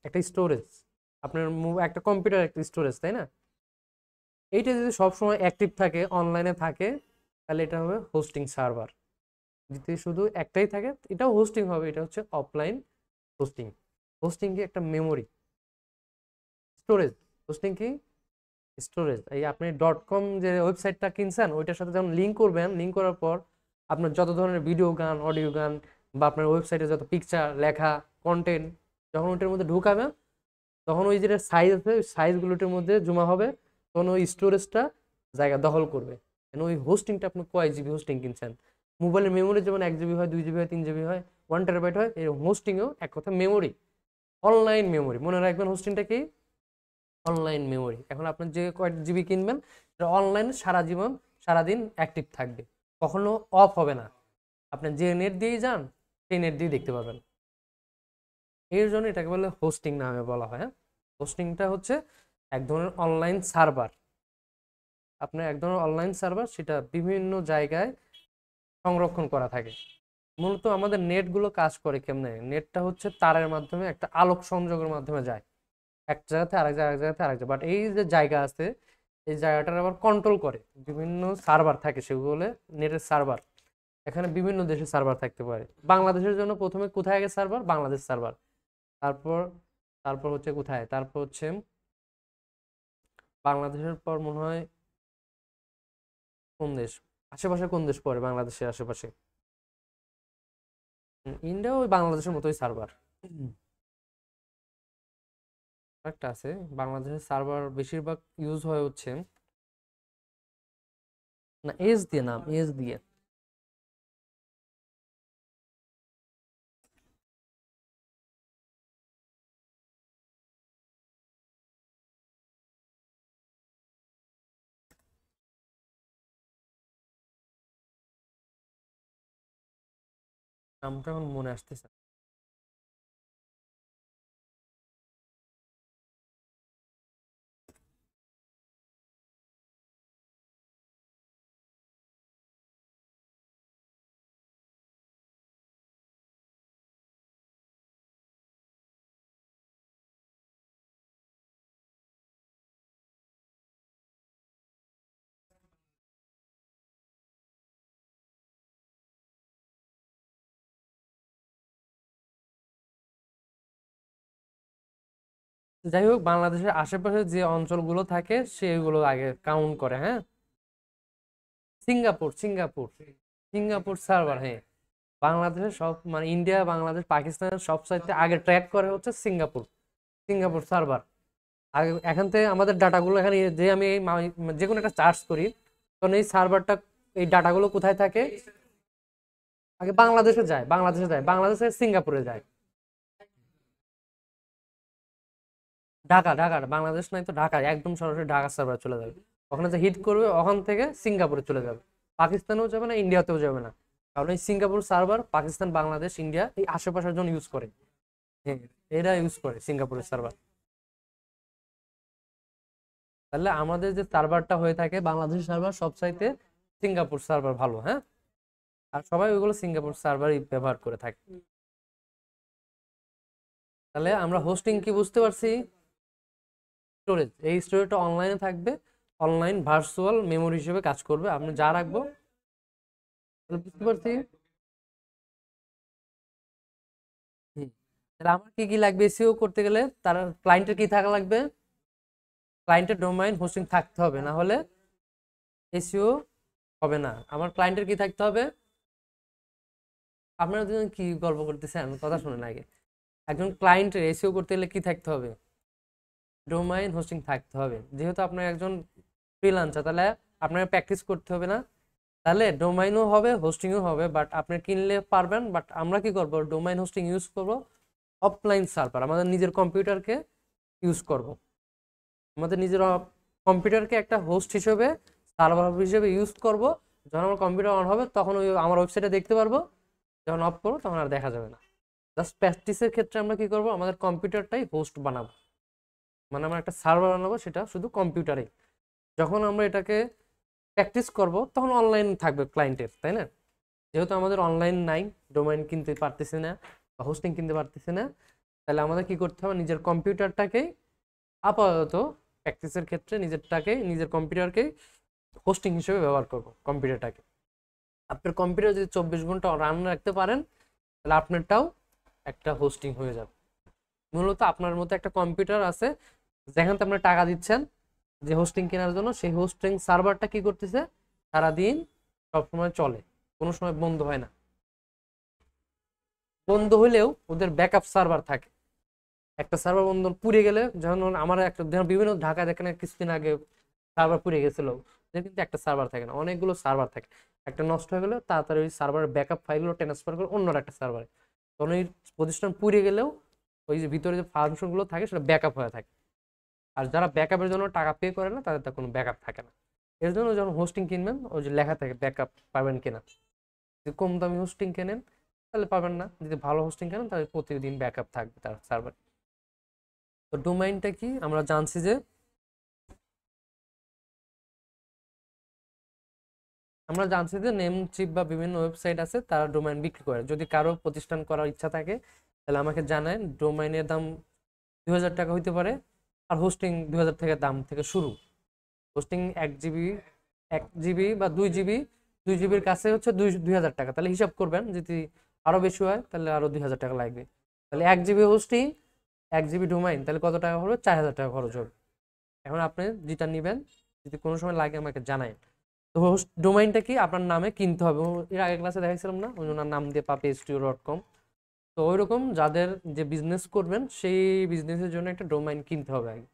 একটা স্টোরেজ। আপনার একটা কম্পিউটার একটা স্টোরেজ, তাই না? এইটা যদি সবসময় অ্যাক্টিভ থাকে, অনলাইনে থাকে, তাহলে এটা হবে হোস্টিং সার্ভার। যদি শুধু একটাই থাকে এটাও হোস্টিং হবে, এটা হচ্ছে অফলাইন হোস্টিং। হোস্টিং কি একটা মেমোরি, স্টোরেজ। হোস্টিং কি স্টোরেজ। এই আপনি .com যে ওয়েবসাইটটা কিনছেন ওইটার সাথে যখন লিঙ্ক করবেন, লিঙ্ক করার পর আপনার যত ধরনের ভিডিও গান, অডিও গান, বা আপনার ওয়েবসাইটে যত পিকচার, লেখা, কন্টেন্ট, যখন ওইটার মধ্যে ঢুকাবেন, তখন ওই যে সাইজ আছে ওই সাইজগুলোর মধ্যে জমা হবে, তখন ওই স্টোরেজটা জায়গা দখল করবে। ওই হোস্টিংটা আপনি কয় জিবি হোস্টিং কিনছেন, মোবাইলের মেমোরি যেমন 1 জিবি হয়, 2 জিবি হয়, 3 জিবি হয়, 1 টেরাবাইট হয়, এই হোস্টিংও এক কথা মেমোরি, অনলাইন মেমোরি। মনে রাখবেন হোস্টিংটা কি, অনলাইন মেমোরি। এখন আপনি যে কয় জিবি কিনবেন সেটা অনলাইন সারা জীবন, সারাদিন অ্যাক্টিভ থাকবে, কখনো অফ হবে না। আপনি যে নেট দিয়েই যান সেই নেট দিয়ে দেখতে পাবেন। এর জন্য এটাকে বলে হোস্টিং নামে বলা হয়। হোস্টিংটা হচ্ছে এক ধরনের অনলাইন সার্ভার, আপনার এক ধরনের অনলাইন সার্ভার, সেটা বিভিন্ন জায়গায় সংরক্ষণ করা থাকে। মূলত আমাদের নেটগুলো কাজ করে কেমনে, নেটটা হচ্ছে তারের মাধ্যমে একটা আলোক সংযোগের মাধ্যমে যায় এক জায়গাতে আরেক জায়গায়, এক জায়গাতে আরেক জায়গায়। বাট এই যে জায়গা আছে, এই জায়গাটার আবার কন্ট্রোল করে বিভিন্ন সার্ভার থাকে, সেগুলো নেটের সার্ভার। এখানে বিভিন্ন দেশের সার্ভার থাকতে পারে। বাংলাদেশের জন্য প্রথমে কোথায় আগে সার্ভার, বাংলাদেশ সার্ভার। তারপর, তারপর হচ্ছে কোথায়, তারপর হচ্ছে বাংলাদেশের পর মনে হয় কোন দেশ? আশেপাশে কোন দেশ পড়ে বাংলাদেশের আশেপাশে? ইন্ডিয়া ওই বাংলাদেশের মতোই সার্ভার একটা আছে। বাংলাদেশের সার্ভার বেশিরভাগ ইউজ হয় হচ্ছে না, এস দিয়ে, নাম এস দিয়ে। নামটা এখন মনে আসতেছে না। যাই হোক, বাংলাদেশের আশেপাশে যে অঞ্চলগুলো থাকে সেগুলো আগে কাউন্ট করে, হ্যাঁ। সিঙ্গাপুর, সিঙ্গাপুর, সিঙ্গাপুর সার্ভার, হ্যাঁ। বাংলাদেশের সব মানে ইন্ডিয়া, বাংলাদেশ, পাকিস্তানের সব সাইটে আগে ট্র্যাক করে হচ্ছে সিঙ্গাপুর, সিঙ্গাপুর সার্ভার। আগে এখান থেকে আমাদের ডাটাগুলো এখানে যে আমি যে কোনো একটা চার্জ করি, তখন এই সার্ভারটা, এই ডাটাগুলো কোথায় থাকে? আগে বাংলাদেশে যায়, বাংলাদেশে যায়, বাংলাদেশে সিঙ্গাপুরে যায়। ঢাকা, ঢাকা, বাংলাদেশ নাই তো, ঢাকা একদম সরাসরি ঢাকা সার্ভার চলে যাবে। ওখানে যে হিট করবে ওখান থেকে সিঙ্গাপুরে চলে যাবে। পাকিস্তানেও যাবে না, ইন্ডিয়াতেও যাবে না। কারণ এই Singapore server Pakistan, Bangladesh, India এই আশেপাশের জন্য ইউজ করে। হ্যাঁ, এরা ইউজ করে সিঙ্গাপুরের সার্ভার। তাহলে আমাদের যে সার্ভারটা হয়ে থাকে বাংলাদেশের সার্ভার সবচাইতে সিঙ্গাপুর সার্ভার ভালো, হ্যাঁ। আর সবাই ওইগুলো সিঙ্গাপুর সার্ভারই ব্যবহার করে থাকে। তাহলে আমরা হোস্টিং কি বুঝতে পারছি? স্টোরেজ, এই স্টোরেজটা অনলাইনে থাকবে, অনলাইন ভার্চুয়াল মেমোরি হিসেবে কাজ করবে, আপনি যা রাখবো। বুঝতে পারছি। হুম। তাহলে আমার কি কি লাগবে এসইও করতে গেলে? তার ক্লায়েন্টের কি থাকা লাগবে? ক্লায়েন্টের ডোমাইন হোস্টিং থাকতে হবে, না হলে এসইও হবে না। আমার ক্লায়েন্টের কি থাকতে হবে? আপনারা দুজন কি গল্প করতেছেন, কথা শুনেন আগে। একজন ক্লায়েন্টের এসইও করতে গেলে কি থাকতে হবে? ডোমাইন হোস্টিং থাকতে হবে। যেহেতু আপনার একজন ফ্রিল্যান্সার, তাহলে আপনার প্র্যাকটিস করতে হবে না? তাহলে ডোমাইনও হবে, হোস্টিংও হবে, বাট আপনি কিনলে পারবেন। বাট আমরা কি করব? ডোমাইন হোস্টিং ইউজ করব অফলাইন সার্ভার, আমাদের নিজের কম্পিউটারকে ইউজ করব। আমাদের নিজের কম্পিউটারকে একটা হোস্ট হিসেবে, সার্ভার হিসেবে ইউজ করব। যখন আমার কম্পিউটার অন হবে তখন ওই আমার ওয়েবসাইটে দেখতে পারবো, যখন অফ করবো তখন আর দেখা যাবে না। জাস্ট প্র্যাকটিসের ক্ষেত্রে আমরা কি করব? আমাদের কম্পিউটারটাই হোস্ট বানাবো, মানে আমরা একটা সার্ভার বানাবো, সেটা শুধু কম্পিউটারে। যখন আমরা এটাকে প্র্যাকটিস করব তখন অনলাইন থাকবে ক্লায়েন্টের, তাই না? যেহেতু আমাদের অনলাইন নাই, ডোমাইন কিনতে পারতেছি না বা হোস্টিং কিনতে পারতেছি না, তাহলে আমাদের কি করতে হবে? নিজের কম্পিউটারটাকে আপাতত প্র্যাকটিসের ক্ষেত্রে নিজেরটাকে, নিজের কম্পিউটারকে হোস্টিং হিসেবে ব্যবহার করব কম্পিউটারটাকে। আপনার কম্পিউটার যদি 24 ঘন্টা রান রাখতে পারেন, তাহলে আপনারটাও একটা হোস্টিং হয়ে যাবে। মূলত আপনার মতো একটা কম্পিউটার আছে, যেখান থেকে আপনার টাকা দিচ্ছেন যে হোস্টিং কেনার জন্য, সেই হোস্টিং সার্ভারটা কি করতেছে? সারাদিন সবসময় চলে, কোনো সময় বন্ধ হয় না। বন্ধ হলেও ওদের ব্যাকআপ সার্ভার থাকে। একটা সার্ভার বন্ধ পুড়ে গেলে, যেমন আমার একটা বিভিন্ন ঢাকা দেখেন কিছুদিন আগে সার্ভার পুড়ে গেছিল, কিন্তু একটা সার্ভার থাকে না, অনেকগুলো সার্ভার থাকে। একটা নষ্ট হয়ে গেলে তাড়াতাড়ি ওই সার্ভারের ব্যাকআপ ফাইলগুলো ট্রান্সফার করে অন্য একটা সার্ভারে, তখন ওই প্রতিষ্ঠান পুড়ে গেলেও ওই যে ভিতরে যে ফাংশনগুলো থাকে সেটা ব্যাকআপ হয়ে থাকে। আর যারা ব্যাকআপের জন্য টাকা পে করে না, তাদের তো কোনো ব্যাকআপ থাকে না। এর জন্য যখন হোস্টিং কিনবেন, ওই যে লেখা থাকে ব্যাকআপ পাবেন কিনা। যদি কম দামি হোস্টিং কেনেন তাহলে পাবেন না, যদি ভালো হোস্টিং কেনেন তাহলে প্রতিদিন ব্যাকআপ থাকবে তার সার্ভার। তো ডোমাইনটা কি আমরা জানছি যে, নেম চিপ বা বিভিন্ন ওয়েবসাইট আছে তারা ডোমাইন বিক্রি করে। যদি কারো প্রতিষ্ঠান করার ইচ্ছা থাকে তাহলে আমাকে জানায়। ডোমাইনের দাম 2000 টাকা হইতে পারে, আর হোস্টিং 2000 থেকে দাম থেকে শুরু। হোস্টিং 1 জিবি, 1 জিবি বা 2 জিবি, 2 জিবির কাছে হচ্ছে 2000 টাকা। তাহলে হিসাব করবেন, যদি আরো বেশি হয় তাহলে আরো 2000 টাকা লাগবে। তাহলে 1 জিবি হোস্টিং, 1 জিবি ডোমাইন, তাহলে কত টাকা হবে? 4000 টাকা খরচ হবে। এখন আপনি যেটা নেবেন, যদি কোনো সময় লাগে আমাকে জানাই। তো ডোমাইনটা কি আপনার নামে কিনতে হবে। এর আগের ক্লাসে দেখাইছিলাম না, ওনার নাম দিয়ে papestio.com। তো ওইরকম যাদের যে বিজনেস করবেন সেই বিজনেসের জন্য একটা ডোমাইন কিনতে হবে আগে।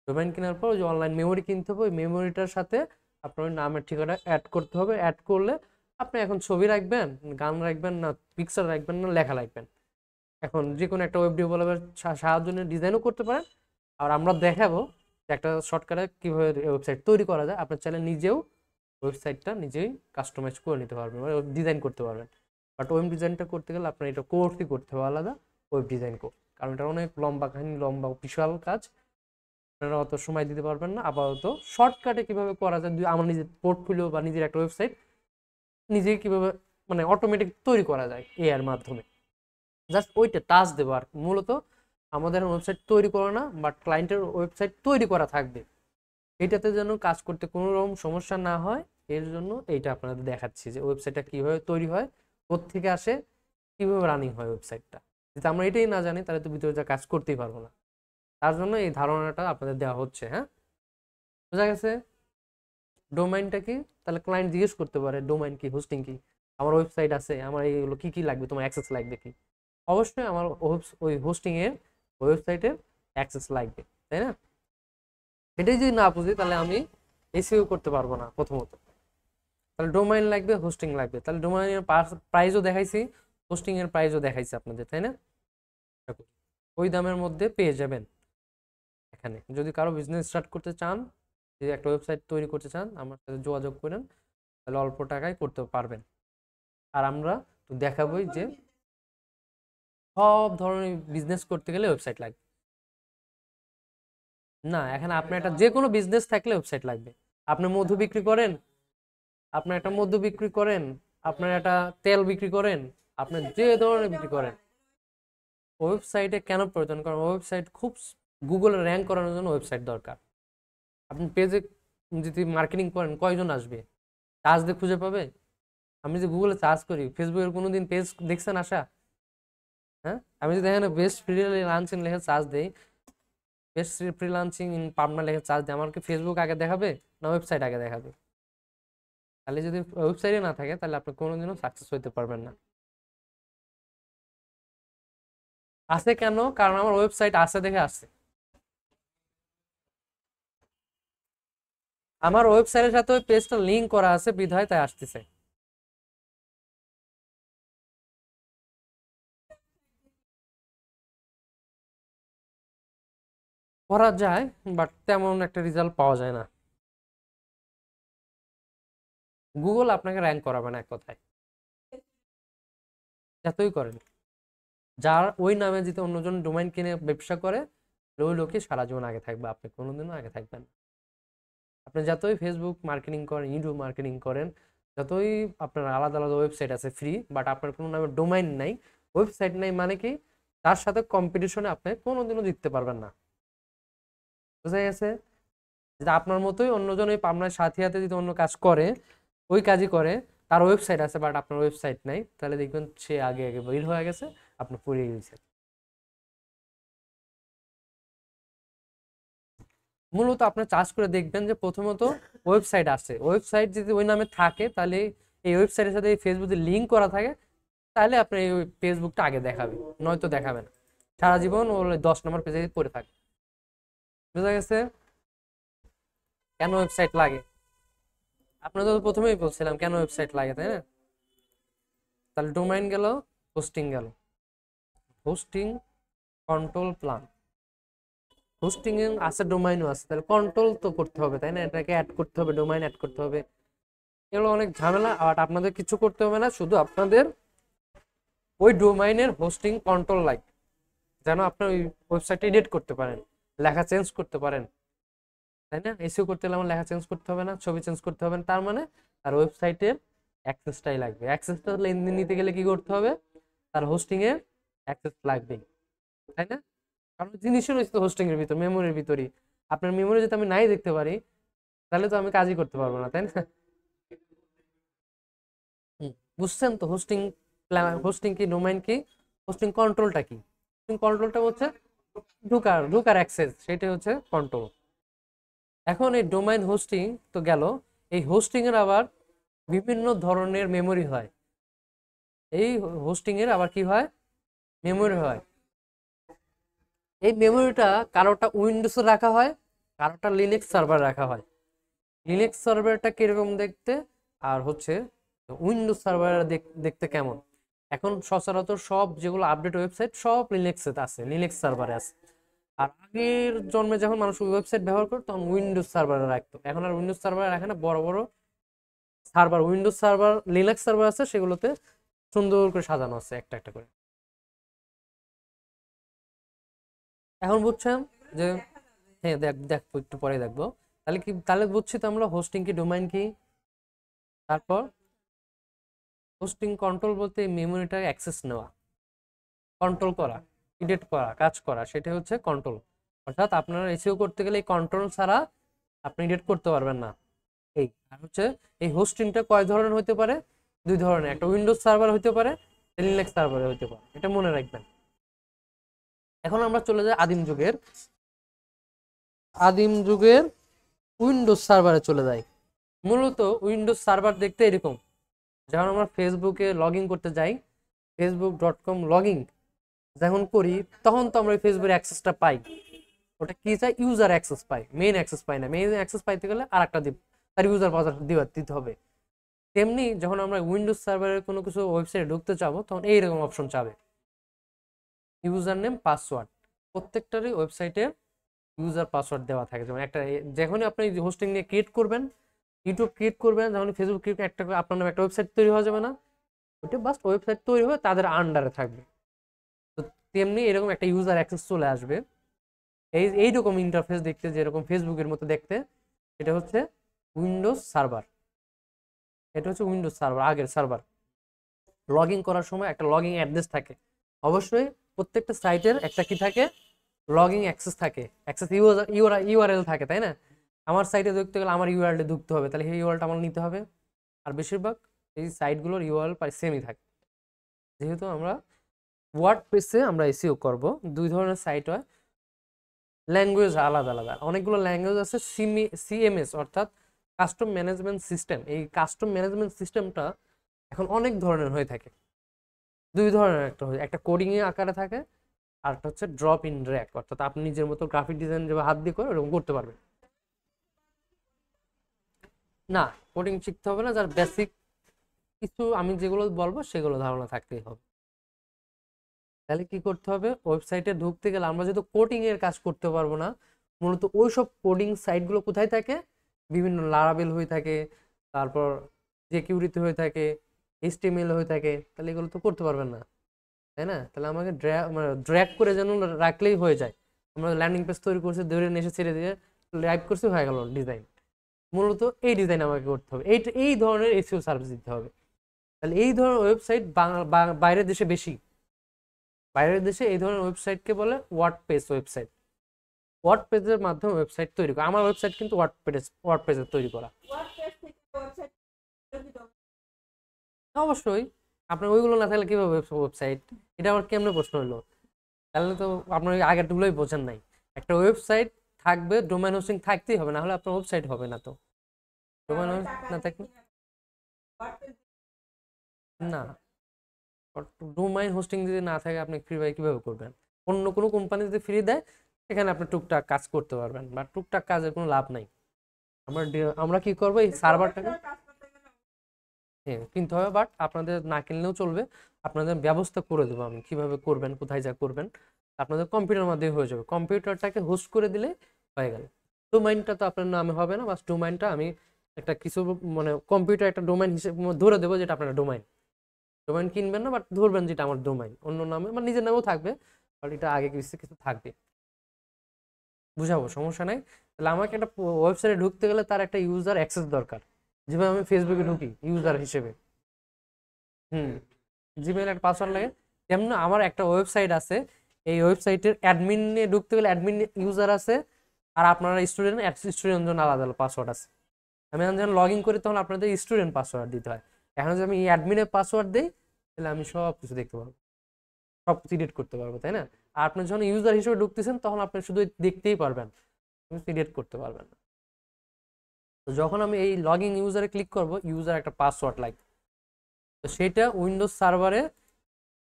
ডোমাইন কেনার পর ওই যে অনলাইন মেমোরি কিনতে হবে, ওই মেমোরিটার সাথে আপনার ওই নামের ঠিকানা অ্যাড করতে হবে। অ্যাড করলে আপনি এখন ছবি রাখবেন, গান রাখবেন, না পিকচার রাখবেন, না লেখা রাখবেন, এখন যে কোনো একটা ওয়েব ডেভেলপার সাহায্য নিয়ে ডিজাইনও করতে পারেন। আর আমরা দেখাবো যে একটা শর্টকাটে কীভাবে ওয়েবসাইট তৈরি করা যায়। আপনার চাইলে নিজেও ওয়েবসাইটটা নিজেই কাস্টমাইজ করে নিতে পারবেন, মানে ডিজাইন করতে পারবেন। বাট ওয়েব ডিজাইনটা করতে গেলে আপনার এটা কোর্সই করতে হবে, আলাদা ওয়েব ডিজাইন কোর্স, কারণ এটা অনেক লম্বা কাহিনী, লম্বা বিশাল কাজ। আপনারা অত সময় দিতে পারবেন না। আপাতত শর্টকাটে কিভাবে করা যায়, আমার নিজের পোর্টফোলিও বা নিজের একটা ওয়েবসাইট নিজেই কিভাবে মানে অটোমেটিক তৈরি করা যায় এআই এর মাধ্যমে, জাস্ট ওইটা টাচ দেবো। আর মূলত আমাদের ওয়েবসাইট তৈরি করা না, বাট ক্লায়েন্টের ওয়েবসাইট তৈরি করা থাকবে, এইটাতে যেন কাজ করতে কোনো রকম সমস্যা না হয়, এর জন্য এইটা আপনাদের দেখাচ্ছি যে ওয়েবসাইটটা কীভাবে তৈরি হয়, কোত্থেকে আসে, কীভাবে রানিং হয় ওয়েবসাইটটা। যদি আমরা এটাই না জানি তাহলে তো ভিতরে যা কাজ করতেই পারবো না। তার জন্য এই ধারণাটা আপনাদের দেওয়া হচ্ছে। হ্যাঁ, বোঝা গেছে? ডোমাইনটা কি, তাহলে ক্লায়েন্ট জিজ্ঞেস করতে পারে ডোমাইন কি, হোস্টিং কি, আমার ওয়েবসাইট আছে, আমার এইগুলো কি কি লাগবে, তোমার অ্যাক্সেস লাগবে কি? অবশ্যই আমার ওই হোস্টিং এর ওয়েবসাইটের অ্যাক্সেস লাগবে, তাই না? এটাই যদি না বুঝি তাহলে আমি এসইও করতে পারবো না প্রথমত। তাহলে ডোমাইন লাগবে, হোস্টিং লাগবে। তাহলে ডোমাইনের প্রাইসও দেখাইছি, হোস্টিং এর প্রাইসও দেখাইছি আপনাদের, তাই না? ওই দামের মধ্যে পেয়ে যাবেন এখানে। যদি কারো বিজনেস স্টার্ট করতে চান, যদি একটা ওয়েবসাইট তৈরি করতে চান, আমার সাথে যোগাযোগ করেন, তাহলে অল্প টাকায় করতে পারবেন। আর আমরা তো দেখাবোই যে সব ধরনের বিজনেস করতে গেলে ওয়েবসাইট লাগবে না। এখানে আপনার একটা যে কোনো বিজনেস থাকলে ওয়েবসাইট লাগবে। আপনি মধু বিক্রি করেন, আপনার একটা মধু বিক্রি করেন, আপনার একটা তেল বিক্রি করেন, আপনি যে ধরনের বিক্রি করেন, ওয়েবসাইটে কেন প্রয়োজন? কারণ ওয়েবসাইট খুব গুগলে র্যাঙ্ক করানোর জন্য ওয়েবসাইট দরকার। আপনি পেজে যদি মার্কেটিং করেন, কয়জন আসবে? চার্জ দিয়ে খুঁজে পাবে? আমি যে গুগলে চার্জ করি, ফেসবুকের কোনোদিন পেজ দেখছেন আসা? হ্যাঁ, আমি যদি এখানে বেস্ট ফ্রিল্যান্সিং লেখে চার্জ দেই, বেস্ট ফ্রিল্যান্সিং ইন পাবনা লেখে চার্জ দিই, আমার কি ফেসবুক আগে দেখাবে না ওয়েবসাইট আগে দেখাবে? তাহলে যদি ওয়েবসাইটে না থাকে তাহলে আপনি কোনোদিনও সাকসেস হইতে পারবেন না। আছে কেন? কারণ আমার ওয়েবসাইট আছে দেখে আসছে। আমার ওয়েবসাইটের সাথে ওই পেজটা লিংক করা আছে বিধায় তাই আসতেছে। করা যায়, বাট তেমন একটা রেজাল্ট পাওয়া যায় না। গুগল আপনাকে র্যাঙ্ক করাবে না এক কথায়, যতই করেন। যার ওই নামে যদি অন্যজন ডোমাইন কিনে ব্যবসা করে, ওই লোকই সারা জীবন আগে থাকবে, আপনি কোনোদিনও আগে থাকবেন না। আপনি যতই ফেসবুক মার্কেটিং করেন, ইউটিউব মার্কেটিং করেন, যতই আপনার আলাদা আলাদা ওয়েবসাইট আছে ফ্রি, বাট আপনার কোনো নামে ডোমাইন নাই, ওয়েবসাইট নাই, মানে কি তার সাথে কম্পিটিশনে আপনি কোনোদিনও জিততে পারবেন না। বুঝা গেছে? যদি আপনার মতোই অন্যজন ওই পাবনার সাথে সাথে যদি অন্য কাজ করে, ওই কাজই করে, তার ওয়েবসাইট আছে বাট আপনার ওয়েবসাইট নাই, তাহলে দেখবেন সে আগে আগে বের হয়ে গেছে, আপনি পড়ে গেছে। মূলত আপনার চার্জ করে দেখবেন যে প্রথমত ওয়েবসাইট আছে, ওয়েবসাইট যদি ওই নামে থাকে তাহলে এই ওয়েবসাইটের সাথে ফেসবুক যদি লিঙ্ক করা থাকে তাহলে আপনার এই ফেসবুকটা আগে দেখাবে, নয়তো দেখাবে না। সারা জীবন ও 10 নম্বর পেজে পড়ে থাকে। বুঝা গেছে কেন ওয়েবসাইট লাগে? আপনাদের তো প্রথমেই বলছিলাম কেন ওয়েবসাইট লাগে, তাই না? তাহলে ডোমাইন গেল, হোস্টিং গেল। Hosting, control, plan. হোস্টিং এ আছে, ডোমাইনও আছে, তাহলে কন্ট্রোল তো করতে হবে, তাই না? এটাকে অ্যাড করতে হবে, ডোমাইন অ্যাড করতে হবে, এগুলো অনেক ঝামেলা। আর আপনাদের কিছু করতে হবে না, শুধু আপনাদের ওই ডোমাইনের হোস্টিং কন্ট্রোল লাগবে, যেন আপনার ওই ওয়েবসাইটটা এডিট করতে পারেন, লেখা চেঞ্জ করতে পারেন, তাই না? এসিও করতে হলে আমার লেখা চেঞ্জ করতে হবে না, ছবি চেঞ্জ করতে হবে না, তার মানে তার ওয়েবসাইটের অ্যাক্সেসটাই লাগবে। অ্যাক্সেসটা লেনদেন নিতে গেলে কি করতে হবে? তার হোস্টিং এর অ্যাক্সেস লাগবেই, তাই না? কারণ জিনিসই রয়েছে তো হোস্টিং এর ভিতর, মেমোরির ভিতরই। আপনার মেমোরি যদি আমি নাই দেখতে পারি তাহলে তো আমি কাজই করতে পারবো না, তাই না? বুঝছেন তো হোস্টিং, হোস্টিং কি, ডোমাইন কি, হোস্টিং কন্ট্রোলটা কি? হোস্টিং কন্ট্রোলটা হচ্ছে ঢুকার ঢুকার অ্যাক্সেস, সেটাই হচ্ছে কন্ট্রোল। এখন এই ডোমাইন হোস্টিং তো গেল, এই হোস্টিং এর আবার বিভিন্ন ধরনের মেমরি হয়। এই হোস্টিং এর আবার কি হয়, মেমরি হয়। এই মেমোরিটা কারোটা উইন্ডোজে রাখা হয়, কারোটা লিনাক্স সার্ভার রাখা হয়। লিনাক্স সার্ভারটা কিরকম দেখতে, আর হচ্ছে উইন্ডোজ সার্ভার দেখতে কেমন। এখন সচরাচর সব যেগুলো আপডেট ওয়েবসাইট সব লিনাক্সে আছে, লিনাক্স সার্ভারে আছে। আর আগের জন্মে যখন মানুষ ওয়েবসাইট ব্যবহার করতো তখন উইন্ডোজ সার্ভারে রাখতো, এখন আর উইন্ডোজ সার্ভারে রাখে না, বড় বড় server, Windows server, Linux server আছে, সেগুলোতে সুন্দর করে সাজানো আছে একটা একটা করে। এখন বুঝছেন যে, হ্যাঁ দেখবো একটু পরে দেখবো। তাহলে কি, তাহলে বুঝছি তো আমরা হোস্টিং কি, ডোমাইন কি। তারপর হোস্টিং কন্ট্রোল বলতে মেমোরিটা অ্যাক্সেস নেওয়া, কন্ট্রোল করা, এডিট করা, কাজ করা, সেটা হচ্ছে কন্ট্রোল। অর্থাৎ আপনারা এসইও করতে গেলে এই কন্ট্রোল ছাড়া আপনি এডিট করতে পারবেন না। এই আর হচ্ছে এই হোস্টিংটা কয় ধরনের হতে পারে, দুই ধরনের, একটা উইন্ডোজ সার্ভার হতে পারে, লিনাক্স সার্ভার হতে পারে, এটা মনে রাখবেন। এখন আমরা চলে যাই আদিম যুগের উইন্ডোজ সার্ভারে চলে যাই। মূলত উইন্ডোজ সার্ভার দেখতে এরকম। যখন আমরা ফেসবুকে লগ ইন করতে যাই, facebook.com লগ ইন যখন করি, তখন তো আমরা ফেসবুকের অ্যাক্সেসটা পাই। ওটা কি চাই, ইউজার অ্যাক্সেস পাই, মেইন অ্যাক্সেস পাই না। মেইন অ্যাক্সেস পাইতে গেলে আর একটা তার ইউজার পাসওয়ার্ড দিতে হবে। তেমনি যখন আমরা উইন্ডোজ সার্ভারের কোনো কিছু ওয়েবসাইটে ঢুকতে চাবো, তখন এইরকম অপশন চাবে, ইউজার নেম, পাসওয়ার্ড। প্রত্যেকটারই ওয়েবসাইটের ইউজার পাসওয়ার্ড দেওয়া থাকে। যেমন একটা, যখনই আপনি হোস্টিং নিয়ে ক্রিয়েট করবেন, ইউটিউব ক্রিয়েট করবেন, যখন ফেসবুক ক্রিয়েট, একটা আপনার নামে একটা ওয়েবসাইট তৈরি হয়ে যাবে না, ওইটা বাস ওয়েবসাইট তৈরি হয়ে তাদের আন্ডারে থাকবে। তো তেমনি এরকম একটা ইউজার অ্যাক্সেস চলে আসবে। এইরকম ইন্টারফেস দেখতে, যেরকম ফেসবুকের মতো দেখতে, এটা হচ্ছে উইন্ডোজ সার্ভার। এটা হচ্ছে উইন্ডোজ সার্ভার, আগের সার্ভার। লগ ইন করার সময় একটা লগ ইন অ্যাড্রেস থাকে, অবশ্যই প্রত্যেকটা সাইটের একটা কি থাকে, লগ ইন অ্যাক্সেস থাকে, অ্যাক্সেস ইউআরএল থাকে, তাই না। আমার সাইটে ঢুকতে গেলে আমার ইউআরএল ঢুকতে হবে, তাহলে সেই ইউআরএলটা আমার নিতে হবে। আর বেশিরভাগ এই সাইটগুলোর ইউআরএল প্রায় সেমই থাকে। যেহেতু আমরা ওয়ার্ডপ্রেসে আমরা এসইও করব, দুই ধরনের সাইট হয়, ল্যাঙ্গুয়েজ আলাদা আলাদা, অনেকগুলো ল্যাঙ্গুয়েজ আছে। সিএমএস অর্থাৎ কাস্টম ম্যানেজমেন্ট সিস্টেম। এই কাস্টম ম্যানেজমেন্ট সিস্টেমটা এখন অনেক ধরনের হয়ে থাকে। দুই ধরনের, একটা কোডিং এর আকারে থাকে, আর একটা হচ্ছে ড্রপ ইন ড্র্যাগ, অর্থাৎ আপনি নিজের মতো গ্রাফিক ডিজাইন যেভাবে হাত দিয়ে করে ওরকম করতে পারবেন। না, কোডিং শিখতে হবে না, যার বেসিক কিছু আমি যেগুলো বলবো সেগুলো ধারণা থাকতেই হবে। তাহলে কি করতে হবে, ওয়েবসাইটে ঢুকতে গেলে আমরা যেহেতু কোডিং এর কাজ করতে পারবো না, মূলত ওই সব কোডিং সাইটগুলো কোথায় থাকে, বিভিন্ন লারাবেল হয়ে থাকে, তারপর জেকিউরিতে হয়ে থাকে, এইচটিএমএল হয়ে থাকে, তাহলে এগুলো তো করতে পারবেন না, তাই না। তাহলে আমাকে ড্র্যাগ করে যেন রাখলেই হয়ে যায়। আমরা ল্যান্ডিং পেজ তৈরি করছি, ধরে নিয়ে এসে ছেড়ে দিয়ে লাইভ করছি, হয়ে গেল ডিজাইন। মূলত এই ডিজাইন আমাকে করতে হবে, এই ধরনের এসইও সার্ভিস দিতে হবে। তাহলে এই ধরনের ওয়েবসাইট বাইরের দেশে বেশি। বাইরের দেশে এই ধরনের ওয়েবসাইটকে বলে ওয়ার্ডপ্রেস ওয়েবসাইট। ওয়ার্ডপ্রেসের মাধ্যমে ওয়েবসাইট তৈরি করা, আমার ওয়েবসাইট কিন্তু ওয়ার্ডপ্রেসের তৈরি করা। অবশ্যই, আপনার ওইগুলো না থাকলে কিভাবে ওয়েবসাইট, এটা আমার কেমনে প্রশ্ন হলো। তাহলে তো আপনার আগেরগুলোই বোঝেন নাই। একটা ওয়েবসাইট থাকবে, ডোমেইন হোস্টিং থাকতেই হবে, না হলে আপনার ওয়েবসাইট হবে না। তো ডোমেইন না থাকলে না, ডোমেইন হোস্টিং যদি না থাকে আপনি ফ্রি ভাবে কিভাবে করবেন। অন্য কোনো কোম্পানি যদি ফ্রি দেয়, এখানে আপনি টুকটাক কাজ করতে পারবেন, বা টুকটাক কাজের কোনো লাভ নাই। আমরা কি করবো, এই সার্ভারটাকে হ্যাঁ কিনতে হবে, বাট আপনাদের না কিনলেও চলবে। আপনাদের ব্যবস্থা করে দেবো আমি, কিভাবে করবেন, কোথায় যা করবেন, আপনাদের কম্পিউটার মাধ্যমে হয়ে যাবে। কম্পিউটারটাকে হোস্ট করে দিলে হয়ে গেল। ডোমাইনটা তো আপনার নামে হবে না, বাস ডোমাইনটা আমি একটা কিছু, মানে কম্পিউটার একটা ডোমাইন হিসেবে ধরে দেবো, যেটা আপনার ডোমাইন। ডোমাইন কিনবেন না, বাট ধরবেন যেটা আমার ডোমাইন, অন্য নামে মানে নিজের নামেও থাকবে, বাট এটা আগে কিছু কিছু থাকবে। বুঝাবো, সমস্যা নাই। তাহলে আমাকে একটা ওয়েবসাইটে ঢুকতে গেলে তার একটা ইউজার অ্যাক্সেস দরকার, যেভাবে আমি ফেসবুকে ঢুকি ইউজার হিসেবে। হুম, জিমেইল একটা পাসওয়ার্ড লাগে। যেমন আমার একটা ওয়েবসাইট আছে, এই ওয়েবসাইটের অ্যাডমিনে ঢুকতে গেলে অ্যাডমিন ইউজার আছে, আর আপনারা স্টুডেন্ট জন্য আলাদা আলাদা পাসওয়ার্ড আছে। আমি যখন লগ ইন করি তখন আপনাদের স্টুডেন্ট পাসওয়ার্ড দিতে হয়। এখন যদি আমি অ্যাডমিনের পাসওয়ার্ড দিই, তাহলে আমি সব কিছু দেখতে পারবো, সব কিছু এডিট করতে পারবো, তাই না। আর আপনি যখন ইউজার হিসেবে ঢুকতেছেন, তখন আপনি শুধু দেখতেই পারবেন, এডিট করতে পারবেন না। তো যখন আমি এই লগ ইন ইউজারে ক্লিক করব, ইউজার একটা পাসওয়ার্ড লাগবে, তো সেটা উইন্ডোজ সার্ভারে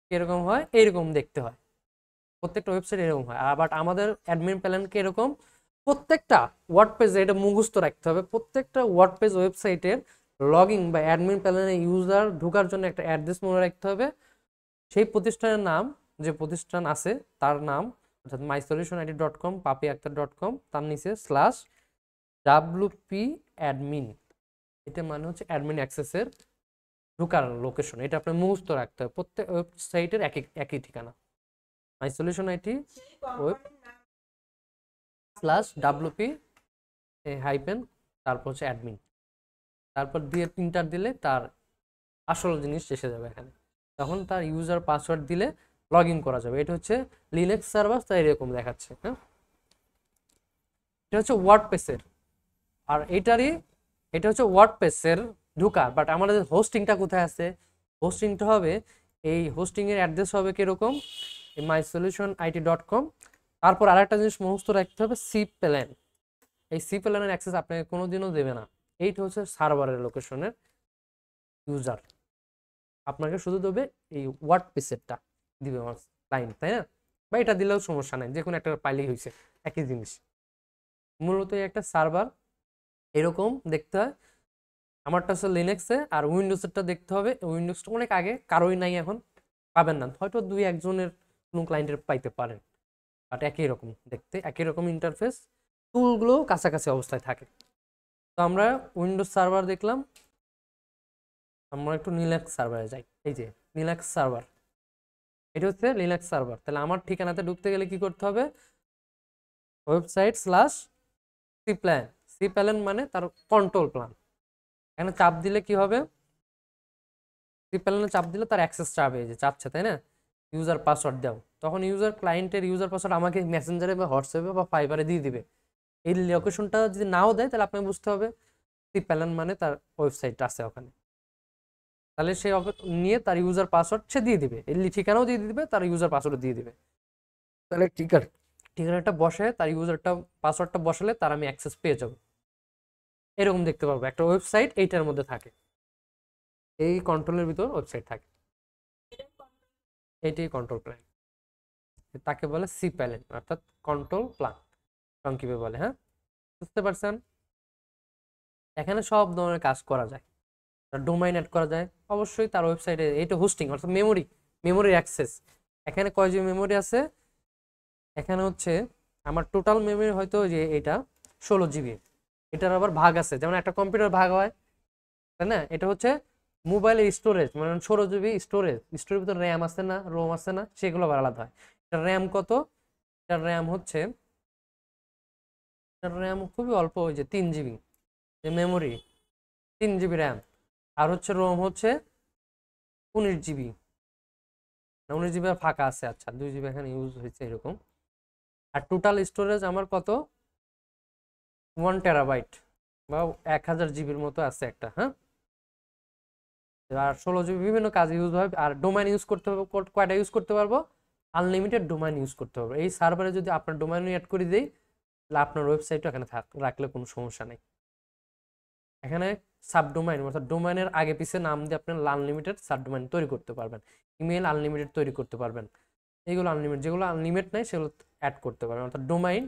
কিরকম হয়, এইরকম দেখতে হয়, প্রত্যেকটা ওয়েবসাইট এরকম হয়। বাট আমাদের অ্যাডমিন প্ল্যানকে এরকম প্রত্যেকটা ওয়ার্ড পেজে এটা মুখস্থ রাখতে হবে, প্রত্যেকটা ওয়ার্ড পেজ ওয়েবসাইটের লগ ইন বা অ্যাডমিন প্ল্যানে ইউজার ঢোকার জন্য একটা অ্যাড্রেস মনে রাখতে হবে। সেই প্রতিষ্ঠানের নাম, যে প্রতিষ্ঠান আছে তার নাম, অর্থাৎ mysolutionid.com, papiakhtar.com, তার নিচে স্ল্যাশ WP অ্যাডমিন, এটা মানে হচ্ছে অ্যাডমিন অ্যাক্সেসের ঢোকার লোকেশন। এটা আপনার মুখস্থ রাখতে হবে, প্রত্যেক ওয়েবসাইটের একই ঠিকানা, mysolutionit web slash WP hyphen তারপর হচ্ছে অ্যাডমিন, তারপর দিয়ে প্রিন্টার দিলে তার আসল জিনিস এসে যাবে এখানে। তখন তার ইউজার পাসওয়ার্ড দিলে লগ ইন করা যাবে। এটা হচ্ছে লিনাক্স সার্ভার, তাই এরকম দেখাচ্ছে। হ্যাঁ, এটা হচ্ছে ওয়ার্ডপ্রেসের, আর এটা হচ্ছে ওয়ার্ডপ্রেসের ঢোকা। বাট আমাদের হোস্টিংটা কোথায় আছে? হোস্টিংটা হবে, এই হোস্টিং এর অ্যাড্রেস হবে কিরকম, mysolutionit.com, তারপর আরেকটা জিনিস মুখস্থ রাখতে হবে, সি প্ল্যান। এই সি প্ল্যানের অ্যাক্সেস আপনাকে কোনোদিনও দেবে না। এইটা হচ্ছে সার্ভারের লোকেশনের ইউজার, আপনাকে শুধু দেবে এই ওয়ার্ডপ্রেসেরটা দিবে আমার ক্লায়েন্ট, তাই না? বা এটা দিলেও সমস্যা নাই, যে কোনো একটা পাইলেই হয়েছে, একই জিনিস। মূলত একটা সার্ভার এরকম দেখতে হয়। আমারটা হচ্ছে লিনাক্সে, আর উইন্ডোজেরটা দেখতে হবে, উইন্ডোজটা অনেক আগে, কারোই নাই এখন, পাবেন না, হয়তো দুই একজনের কোনো ক্লায়েন্টের পাইতে পারেন। বাট একই রকম দেখতে, একই রকম ইন্টারফেস, টুলগুলো কাছাকাছি অবস্থায় থাকে। তো আমরা উইন্ডোজ সার্ভার দেখলাম, আমরা একটু লিনাক্স সার্ভারে যাই। এই যে লিনাক্স সার্ভার, এটা হচ্ছে লিনাক্স সার্ভার। তাহলে আমার ঠিকানাতে ঢুকতে গেলে কি করতে হবে? Website slash C plan, C plan মানে তার কন্ট্রোল প্ল্যান। এখানে চাপ দিলে কি হবে? সি প্ল্যানে চাপ দিলে তার অ্যাক্সেস চাবে, যে চাচ্ছে, তাই না? ইউজার পাসওয়ার্ড দাও, তখন ইউজার ক্লায়েন্টের ইউজার পাসওয়ার্ড আমাকে মেসেঞ্জারে বা হোয়াটসঅ্যাপে বা ফাইবারে দিয়ে দিবে। এই লোকেশনটা যদি নাও দেয়, তাহলে আপনাকে বুঝতে হবে সি প্ল্যান মানে তার ওয়েবসাইট আছে ওখানে। তাহলে সে নিয়ে তার ইউজার পাসওয়ার্ড সে দিয়ে দিবে, এই ঠিকানাও দিয়ে দিবে, তার ইউজার পাসওয়ার্ড দিয়ে দিবে। তাহলে ঠিকানাটা বসে তার ইউজারটা পাসওয়ার্ডটা বসালে তার আমি অ্যাক্সেস পেয়ে যাব। এরকম দেখতে পাবো একটা ওয়েবসাইট এইটার মধ্যে থাকে, এই কন্ট্রোলের ভিতর ওয়েবসাইট থাকে, এইটাই কন্ট্রোল প্ল্যান, তাকে বলে সি প্যালেন, অর্থাৎ কন্ট্রোল প্ল্যান সংক্ষেপে বলে। হ্যাঁ, বুঝতে পারছেন? এখানে সব ধরনের কাজ করা যায়, ডোমাইন অ্যাড করা যায় অবশ্যই তার ওয়েবসাইটে। এইটা হোস্টিং অর্থাৎ মেমোরির অ্যাক্সেস। এখানে কয় জিবি মেমোরি আছে? এখানে হচ্ছে আমার টোটাল মেমোরি হয়তো যে এটা 16 জিবি, এটার আবার ভাগ আছে, যেমন একটা কম্পিউটার ভাগ হয়, তাই না? এটা হচ্ছে মোবাইলের স্টোরেজ, মানে 16 জিবি স্টোরেজ, স্টোরের ভিতরে র্যাম আছে না, রোম আছে না, সেগুলো আবার আলাদা হয়। এটা র্যাম কত? এটার র্যাম হচ্ছে, এটার র্যাম খুবই অল্প, ওই যে 3 জিবি মেমোরি, 3 জিবি র্যাম, আর হচ্ছে রোম হচ্ছে 19 জিবি, 19 জিবি ফাঁকা আছে, আচ্ছা 2 জিবি এখানে ইউজ হয়েছে এরকম। আর টোটাল স্টোরেজ আমার কত? 1 টেরাবাইট বা 1000 জিবির মতো আছে একটা। হ্যাঁ, আর 16 জিবি বিভিন্ন কাজে ইউজ হয়। আর ডোমাইন ইউজ করতে হবে, কয়টা ইউজ করতে পারবো? আনলিমিটেড ডোমাইন ইউজ করতে হবে। এই সার্ভারে যদি আপনার ডোমাইন অ্যাড করে দেই, তাহলে আপনার ওয়েবসাইটও এখানে রাখলে কোনো সমস্যা নেই। এখানে সাবডোমাইন অর্থাৎ ডোমাইনের আগে পিছে নাম দিয়ে আপনি আনলিমিটেড সাবডোমাইন তৈরি করতে পারবেন, ইমেল আনলিমিটেড তৈরি করতে পারবেন। এইগুলো আনলিমিটেড, যেগুলো আনলিমিটেড নাই সেগুলো অ্যাড করতে পারবেন। অর্থাৎ ডোমাইন,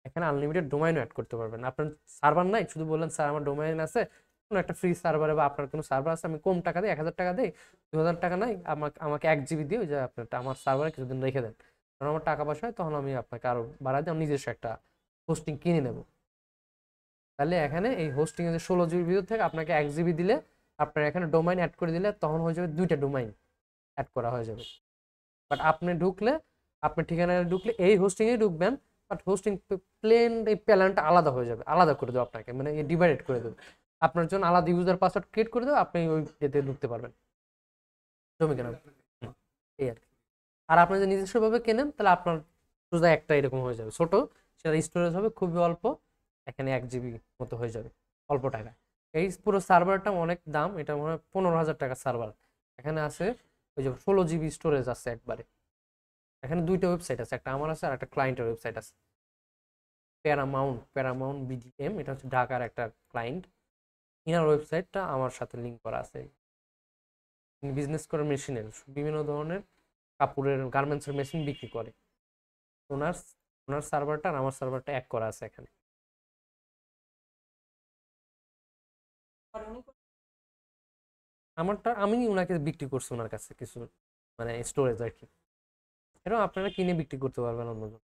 এখানে আনলিমিটেড ডোমাইনও অ্যাড করতে পারবেন। আপনার সার্ভার নাই, শুধু বললেন স্যার আমার ডোমাইন আছে, কোনো একটা ফ্রি সার্ভারে বা আপনার কোনো সার্ভার আছে, আমি কম টাকা দিই, 1000 টাকা দিই, 2000 টাকা নাই, আমাকে 1 জিবি দিয়ে ওই যে আপনার আমার সার্ভারে কিছুদিন রেখে দেন, কারণ আমার টাকা পয়সা হয়, তখন আমি আপনাকে আরো বাড়াই দিই, আমি নিজস্ব একটা হোস্টিং কিনে নেব। তাহলে এখানে এই হোস্টিং এর 16 জিবির ভিতর থেকে আপনাকে 1 জিবি দিলে, আপনার এখানে ডোমাইন অ্যাড করে দিলে তখন হয়ে যাবে 2টা ডোমাইন অ্যাড করা হয়ে যাবে। বাট আপনি ঢুকলে, আপনার ঠিকানায় ঢুকলে এই হোস্টিং এ ঢুকবেন, বাট হোস্টিং প্লেন এই প্ল্যানটা আলাদা হয়ে যাবে, আলাদা করে দেবো আপনাকে, মানে ডিভাইডেড করে দেবো, আপনার জন্য আলাদা ইউজার পাসওয়ার্ড ক্রিয়েট করে দেবো, আপনি ওই এতে ঢুকতে পারবেন জমি কেনা। এই আর কি। আর আপনি যদি নিজস্বভাবে কেনেন, তাহলে আপনার সোজা একটা এরকম হয়ে যাবে ছোট, সেটা স্টোরেজ হবে খুবই অল্প, এখানে 1 জিবি মতো হয়ে যাবে অল্প টাকায়। এই পুরো সার্ভারটা অনেক দাম, এটা মনে হয় 15,000 টাকা সার্ভার। এখানে আছে ওই যে 16 জিবি স্টোরেজ আছে একবারে। এখানে 2টা ওয়েবসাইট আছে, একটা আমার আছে আর একটা ক্লায়েন্টের ওয়েবসাইট আছে। প্যারামাউন্ট বিডিএম, এটা হচ্ছে ঢাকার একটা ক্লায়েন্ট, ইনার ওয়েবসাইটটা আমার সাথে লিঙ্ক করা আছে। বিজনেস করে মেশিনের বিভিন্ন ধরনের কাপড়ের গার্মেন্টসের মেশিন বিক্রি করে। ওনার ওনার সার্ভারটা আর আমার সার্ভারটা এক করা আছে এখানে। আমারটা আমি ওনাকে বিক্রি করছি ওনার কাছে কিছু মানে স্টোরেজ আর কি। এরকম আপনারা কিনে বিক্রি করতে পারবেন অন্যজন।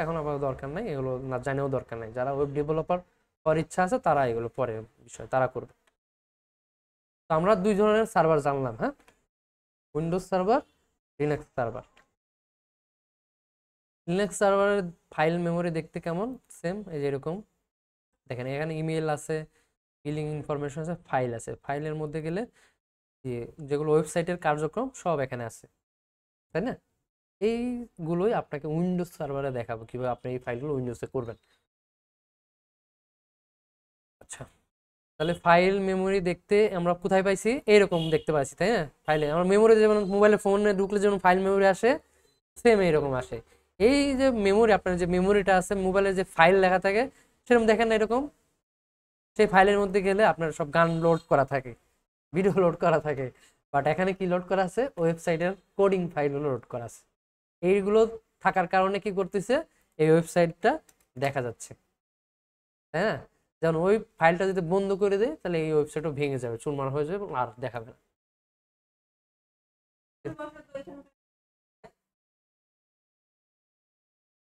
এখন আবার দরকার নাই এগুলো, না জানেও দরকার নাই। যারা ওয়েব ডেভেলপার হওয়ার ইচ্ছা আছে তারা এগুলো পরে বিষয় তারা করবে। তো আমরা দুই ধরনের সার্ভার জানলাম, হ্যাঁ, Windows server, Linux server. Linux সার্ভারের ফাইল মেমোরি দেখতে কেমন? সেম এই যেরকম দেখেন, এখানে ইমেল আছে, বিলিং ইনফরমেশন আছে, ফাইল আছে। ফাইলের মধ্যে গেলে যেগুলো ওয়েবসাইটের কার্যক্রম সব এখানে আছে, তাই না? এইগুলোই আপনাকে উইন্ডোজ সার্ভারে দেখাবো কিভাবে আপনি এই ফাইলগুলো উইন্ডোজে করবেন। আচ্ছা, তাহলে ফাইল মেমোরি দেখতে আমরা কোথায় পাইছি? এইরকম দেখতে পাইছি, তাই না? ফাইলে আমার মেমোরি যেমন মোবাইলে ফোনে ঢুকলে যেমন ফাইল মেমোরি আসে, সেম এইরকম আসে। এই যে মেমোরি, আপনার যে মেমোরিটা আছে মোবাইলে যে ফাইল লেখা থাকে সেরকম দেখেন না এরকম। সেই ফাইলের মধ্যে গেলে আপনার সব গান লোড করা থাকে, ভিডিও লোড করা থাকে। বাট এখানে কি লোড করা আছে? ওয়েবসাইটের কোডিং ফাইলগুলো লোড করা আছে। এইগুলো থাকার কারণে কি করতেছে, এই ওয়েবসাইটটা দেখা যাচ্ছে, তাই না? যেমন ওই ফাইলটা যদি বন্ধ করে দেয় তাহলে এই ওয়েবসাইটও ভেঙে যাবে, চুরমার হয়ে যাবে, আর দেখাবে না।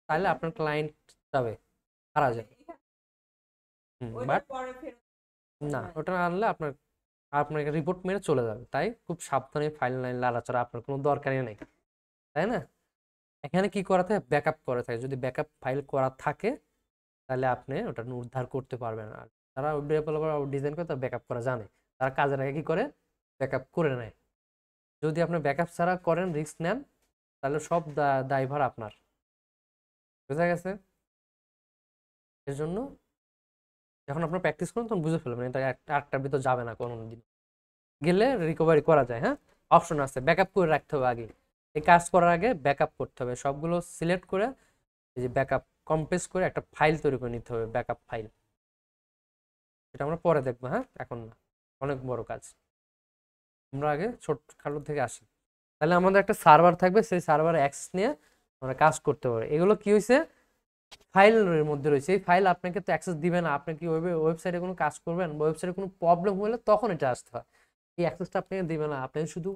তাহলে আপনার ক্লায়েন্ট যাবে, হারা যাবে। বাট না, ওটা আনলে আপনার আপনাকে রিপোর্ট মেরে চলে যাবে। তাই খুব সাবধানে ফাইল লাইন লাড়াচাড়া আপনার কোনো দরকারই নেই, তাই না? এখানে কি করা থাকে? ব্যাকআপ করা থাকে। যদি ব্যাকআপ ফাইল করা থাকে তাহলে আপনি ওটা উদ্ধার করতে পারবেন। আর যারা ডেভেলপার ডিজাইন করে তারা ব্যাকআপ করা জানে, তারা কাজের আগে কি করে? ব্যাকআপ করে নেয়। যদি আপনি ব্যাকআপ ছাড়া করেন, রিস্ক নেন, তাহলে সব দায়ভার আপনার। বুঝা গেছে? এর জন্য যখন আপনার প্র্যাকটিস করুন তখন বুঝে ফেলবেন এটা একটার ভিতর যাবে না কোনো দিন। গেলে রিকভারি করা যায়, হ্যাঁ, অপশন আছে। ব্যাকআপ করে রাখতে হবে আগে। এই কাজ করার আগে ব্যাকআপ করতে হবে, সবগুলো সিলেক্ট করে এই যে ব্যাকআপ কম্প্রেস করে একটা ফাইল তৈরি করে নিতে হবে, ব্যাকআপ ফাইল। এটা আমরা পরে দেখবো, হ্যাঁ, এখন না, অনেক বড় কাজ। আমরা আগে ছোটখাটো থেকে আসি। তাহলে আমাদের একটা সার্ভার থাকবে, সেই সার্ভারে অ্যাক্সেস নিয়ে আমরা কাজ করতে পারি। এগুলো কি হয়েছে? ফাইলের মধ্যে রয়েছে। এই ফাইল আপনাকে তো অ্যাক্সেস দিবে না। আপনি কি ওয়েবসাইটে কোনো কাজ করবেন বা ওয়েবসাইটে কোনো প্রবলেম হলে তখন এটা আসতে হয়। এই অ্যাক্সেসটা আপনাকে দিবে না, আপনি শুধু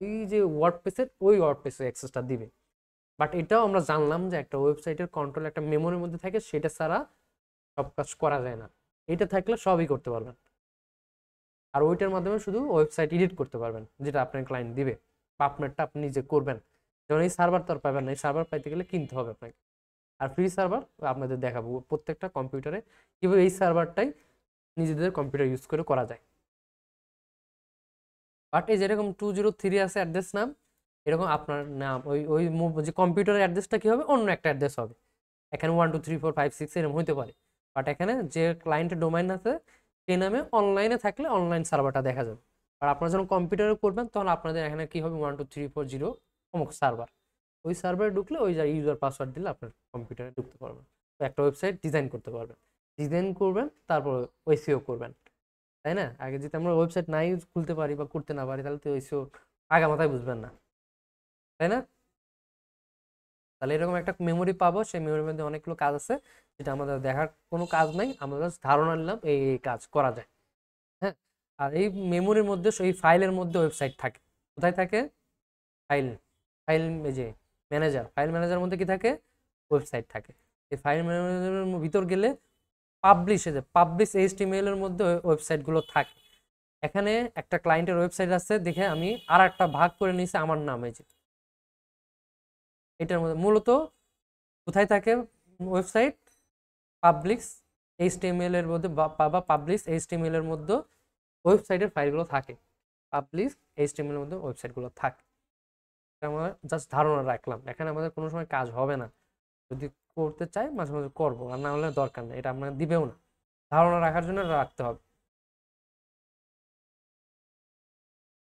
এই যে ওয়ার্ডপ্রেসের ওই ওয়ার্ডপ্রেসের অ্যাক্সেসটা দিবে। বাট এটাও আমরা জানলাম যে একটা ওয়েবসাইটের কন্ট্রোল একটা মেমোরির মধ্যে থাকে, সেটা ছাড়া সব কাজ করা যায় না। এটা থাকলে সবই করতে পারবেন। আর ওইটার মাধ্যমে শুধু ওয়েবসাইট এডিট করতে পারবেন, যেটা আপনার ক্লায়েন্ট দিবে বা আপনারটা আপনি নিজে করবেন। যেমন এই সার্ভার তো আর পাবেন না, এই সার্ভার পাইতে গেলে কিনতে হবে আপনাকে। আর ফ্রি সার্ভার আপনাদের দেখাবো প্রত্যেকটা কম্পিউটারে কিভাবে এই সার্ভারটাই নিজেদের কম্পিউটার ইউজ করে করা যায়। বাট এই যেরকম 203 আছে অ্যাড্রেস নাম, এরকম আপনার নাম ওই ওই যে কম্পিউটারের অ্যাড্রেসটা কি হবে? অন্য একটা অ্যাড্রেস হবে। এখানে 1 2 3 4 5 6 এরকম হইতে পারে। বাট এখানে যে ক্লায়েন্টের ডোমাইন আছে সেই নামে অনলাইনে থাকলে অনলাইন সার্ভারটা দেখা যাবে। আর আপনারা যখন কম্পিউটারে করবেন তখন আপনাদের এখানে কি হবে? 1 2 3 4 0 অমুক সার্ভার। ওই সার্ভারে ঢুকলে ওই যে ইউজার পাসওয়ার্ড দিলে আপনার কম্পিউটারে ঢুকতে পারবেন, তো একটা ওয়েবসাইট ডিজাইন করতে পারবেন। ডিজাইন করবেন, তারপর ওএসইও করবেন, তাই না? আগে যদি আমরা ওয়েবসাইট নাই খুলতে পারি বা করতে না পারি তাহলে তো ওএসইও আগা মাথায় বুঝবেন না, তাই না? তাহলে এরকম একটা মেমোরি পাবো, সেই মেমোরির মধ্যে অনেকগুলো কাজ আছে যেটা আমাদের দেখার কোনো কাজ নাই, আমরা জাস্ট ধারণা নিলাম এই এই কাজ করা যায়, হ্যাঁ। আর এই মেমোরির মধ্যে এই ফাইলের মধ্যে ওয়েবসাইট থাকে। কোথায় থাকে? ফাইল ফাইল এই যে ম্যানেজার, ফাইল ম্যানেজারের মধ্যে কি থাকে? ওয়েবসাইট থাকে। এই ফাইল ম্যানেজারের ভিতর গেলে পাবলিশ, এই যে পাবলিশ এইচটিএমএল এর মধ্যে ওয়েবসাইটগুলো থাকে। এখানে একটা ক্লায়েন্টের ওয়েবসাইট আছে দেখে আমি আর একটা ভাগ করে নিয়েছি আমার নামে, যে এটার মধ্যে মূলত কোথায় থাকে ওয়েবসাইট? পাবলিশ এইচটিএমএল এর মধ্যে বা পাবলিশ এইচটিএমএল এর মধ্যে ওয়েবসাইটের ফাইলগুলো থাকে। পাবলিশ এইচটিএমএল এর মধ্যে ওয়েবসাইটগুলো থাকে। এটা আমরা জাস্ট ধারণা রাখলাম, এখানে আমাদের কোনো সময় কাজ হবে না। যদি করতে চাই মাঝে মাঝে করবো, আর না হলে দরকার নেই, এটা আপনাকে দিবেও না। ধারণা রাখার জন্য রাখতে হবে।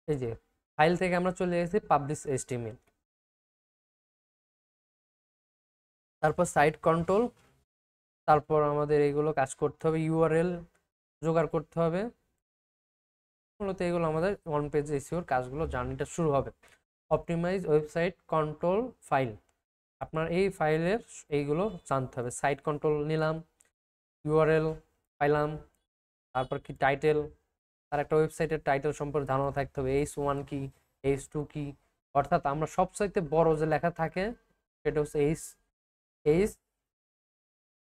এই যে ফাইল থেকে আমরা চলে এসেছি পাবলিশ এইচটিএমএল, তারপর সাইট কন্ট্রোল, তারপর আমাদের এইগুলো কাজ করতে হবে। ইউআরএল জোগাড় করতে হবে, মূলত এগুলো আমাদের ওয়ান পেজ এসইওর কাজগুলো জার্নিটা শুরু হবে। অপটিমাইজ ওয়েবসাইট কন্ট্রোল ফাইল, আপনার এই ফাইলের এইগুলো জানতে হবে। সাইট কন্ট্রোল নিলাম, ইউআরএল পাইলাম, তারপর কি টাইটেল, আর একটা ওয়েবসাইটের টাইটেল সম্পর্কে ধারণা থাকতে হবে। H1 কি, H2 কি, অর্থাৎ আমরা সবচাইতে বড় যে লেখা থাকে সেটা হচ্ছে এইচ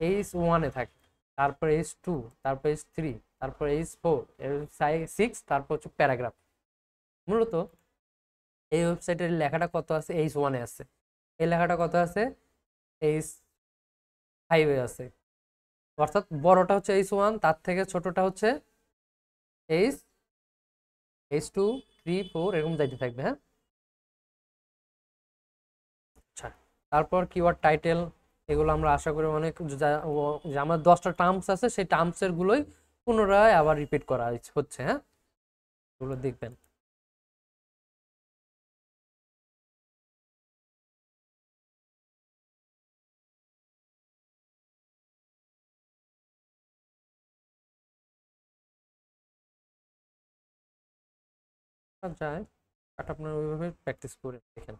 H1 এ থাকে, তারপর H2, তারপর H3, তারপর H4, H6, তারপর হচ্ছে প্যারাগ্রাফ। মূলত এই ওয়েবসাইটের লেখাটা কত আছে, H1 এ আছে। এই লেখাটা কত আছে, H5 এ আছে। অর্থাৎ বড়টা হচ্ছে H1, তার থেকে ছোটটা হচ্ছে H2, 3, 4 এরকম যাইতে থাকবে। হ্যাঁ, আচ্ছা। তারপর কিওয়ার্ড টাইটেল, এগুলো আমরা আশা করি অনেক যে আমার 10টা টার্মস আছে সেই টার্মসের গুলোই পুনরায় আবার রিপিট করা হচ্ছে। হ্যাঁ, এগুলো দেখবেন। যায়, বাট আপনার ওইভাবে প্র্যাকটিস করে দেখেন।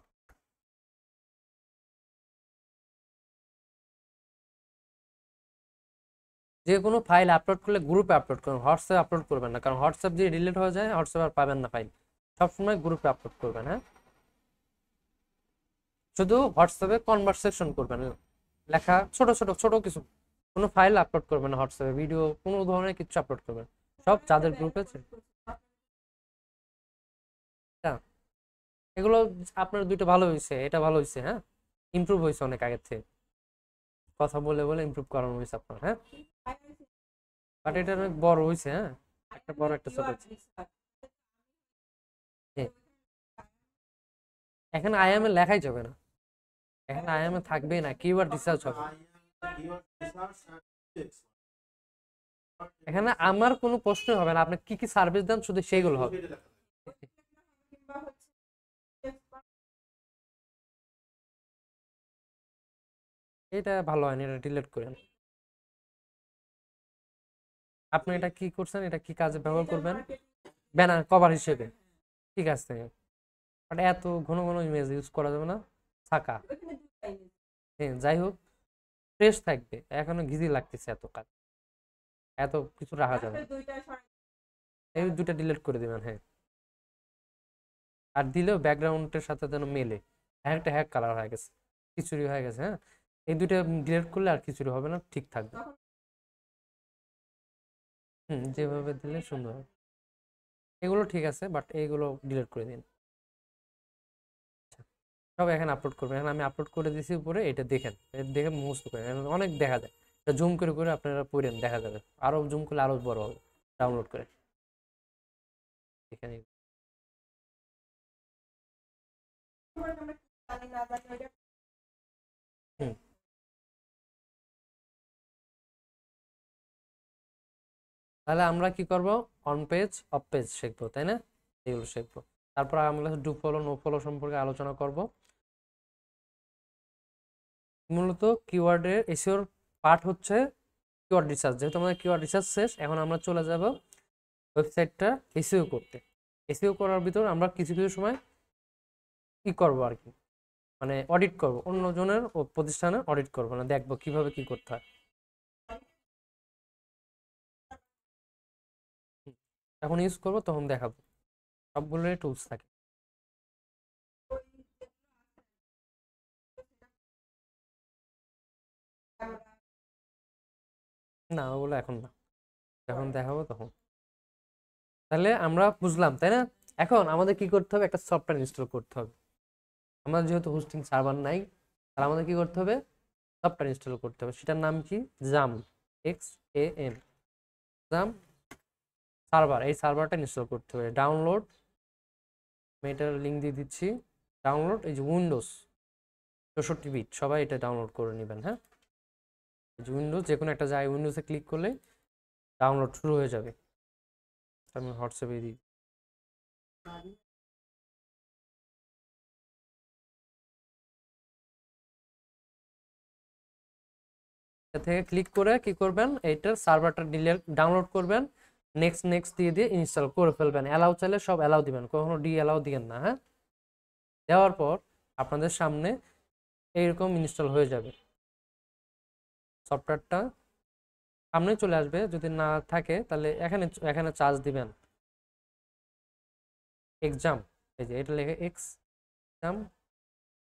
যে কোনো ফাইল আপলোড করলে গ্রুপে আপলোড করুন, হোয়াটসঅ্যাপে আপলোড করবেন না, কারণ হোয়াটসঅ্যাপ দিয়ে ডিলিট হয়ে যায়, হোয়াটসঅ্যাপ আর পাবেন না ফাইল। সবসময় গ্রুপে আপলোড করবেন। হ্যাঁ, শুধু হোয়াটসঅ্যাপে কনভারসেশন করবেন, লেখা ছোট ছোট ছোট কিছু, কোনো ফাইল আপলোড করবেন না হোয়াটসঅ্যাপে, ভিডিও কোনো ধরনের কিছু আপলোড করবেন, সব যাদের গ্রুপে আছে। হ্যাঁ, এগুলো আপনার দুইটা ভালো হয়েছে, এটা ভালো হয়েছে। হ্যাঁ, ইমপ্রুভ হয়েছে অনেক আগের থেকে, কথা বলে বলে ইমপ্রুভ করানো হয়েছে আপনার। হ্যাঁ, বাট এটা অনেক বড় হয়েছে। হ্যাঁ, একটা বড় একটা ছোট হয়েছে। হ্যাঁ, এখানে আইএম এ লেখাই যাবে না, এখানে আইএম এ থাকবেই না, কিওয়ার্ড রিসার্চ হবে। এখানে আমার কোনো প্রশ্ন হবে না, আপনি কি কি সার্ভিস দেন শুধু সেইগুলো হবে। এটা ভালো হয়নি, এটা ডিলিট করেন। আপনি এটা কি করছেন, এটা কি কাজে ব্যবহার করবেন, ব্যানার কভার হিসেবে, ঠিক আছে। বাট এত ঘন ঘন ইমেজ ইউজ করা যাবে না, থাকা। হ্যাঁ, যাই হোক, ফ্রেশ থাকবে, এখনো ঘিজি লাগতেছে এত কাজ, এত কিছু রাখা যাবে না। এই দুটা ডিলিট করে দিবেন। হ্যাঁ, আর দিলেও ব্যাকগ্রাউন্ডের সাথে যেন মেলে, একটা হ্যাক কালার হয়ে গেছে, খিচুড়ি হয়ে গেছে। হ্যাঁ, এই দুইটা ডিলিট করলে আর খিচুড়ি হবে না, ঠিক থাকবে। যেভাবে দিলে সুন্দর হবে। এগুলো ঠিক আছে, বাট এইগুলো ডিলিট করে দিন। আচ্ছা, সব এখানে আপলোড করবেন। এখন আমি আপলোড করে দিয়েছি উপরে, এটা দেখেন, এটা দেখে মুখস্থ করেন, এখন অনেক দেখা যায়। এটা জুম করে করে আপনারা পড়েন, দেখা যাবে, আরো জুম করলে আরো বড় হবে। ডাউনলোড করে এখানে। হুম, তাহলে আমরা কি করব, অন পেজ অফ পেজ শিখবো, তাই না? এগুলো শিখবো। তারপর আমরা ডু ফলো নো ফলো সম্পর্কে আলোচনা করব। মূলত কিওয়ার্ডের এসইওর পার্ট হচ্ছে কিওয়ার্ড রিসার্চ। যেহেতু আমাদের কিওয়ার্ড রিসার্চ শেষ, এখন আমরা চলে যাব ওয়েবসাইটটা এসইও করতে। এসইও করার ভিতর আমরা কিছু কিছু সময় কি করব আর কি, মানে অডিট করব, অন্যজনের প্রতিষ্ঠানে অডিট করব না, দেখবো কিভাবে কি করতে হয়। যখন ইউজ করব তখন দেখাবো, সবগুলোরই টুলস থাকে। না, ওগুলো এখন না, যখন দেখাবো তখন। তাহলে আমরা বুঝলাম, তাই না? এখন আমাদের কি করতে হবে, একটা সফটওয়্যার ইনস্টল করতে হবে। আমাদের যেহেতু হোস্টিং সার্ভার নাই, তাহলে আমাদের কি করতে হবে, সফটওয়্যার ইনস্টল করতে হবে। সেটার নাম কি, জাম, XAM, জাম সার্ভার। এই সার্ভারটা ইনস্টল করতে হবে। ডাউনলোড, আমি এটার লিঙ্ক দিয়ে দিচ্ছি। ডাউনলোড, এই যে উইন্ডোজ 64 বিট, সবাই এটা ডাউনলোড করে নেবেন। হ্যাঁ, উইন্ডোজ যে কোনো একটা জায়গায় উইন্ডোজে ক্লিক করলে ডাউনলোড শুরু হয়ে যাবে। আমি হোয়াটসঅ্যাপে দিই। এটা থেকে ক্লিক করে কি করবেন, এইটার সার্ভারটা ডাউনলোড করবেন। নেক্সট নেক্সট দিয়ে দিয়ে ইনস্টল করে ফেলবেন। অ্যালাউ চাইলে সব অ্যালাউ দিবেন, কখনো ডি অ্যালাউ দিবেন না। হ্যাঁ, দেওয়ার পর আপনাদের সামনে এইরকম ইনস্টল হয়ে যাবে, সফটওয়্যারটা সামনে চলে আসবে। যদি না থাকে তাহলে এখানে এখানে চার্জ দিবেন এক্সাম, এই যে এটা লেখে এক্সাম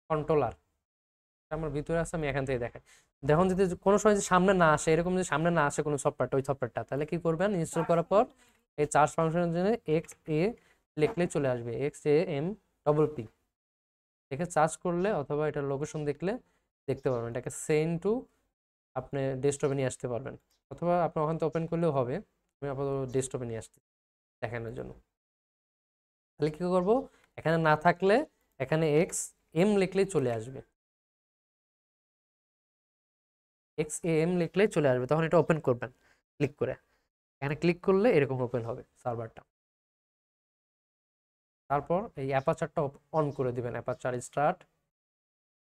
কন্ট্রোলার, আমার ভিতরে আছে, আমি এখান থেকে দেখাই। দেখুন যদি কোনো সময় সামনে না আসে, এরকম যদি সামনে না আসে কোনো সফটওয়্যারটা, ওই সফটওয়্যারটা, তাহলে কি করবেন, ইনস্টল করার পর এই চার্জ ফাংশনের জন্য এক্স এ লিখলে চলে আসবে, XAMPP দেখে চার্জ করলে অথবা এটার লোকেশন দেখলে দেখতে পারবেন। এটাকে সেন্ড টু আপনি ডেস্কটপে নিয়ে আসতে পারবেন, অথবা আপনি ওখান থেকে ওপেন করলেও হবে। আমি আপাতত ডেস্কটপে নিয়ে আসতে দেখানোর জন্য। তাহলে কি করব, এখানে না থাকলে এখানে XM লিখলেই চলে আসবে, XAM লিখলেই চলে আসবে। তখন এটা ওপেন করবেন ক্লিক করে, এখানে ক্লিক করলে এরকম ওপেন হবে সার্ভারটা। তারপর এই অ্যাপাচারটা অন করে দিবেন, অ্যাপাচার স্টার্ট,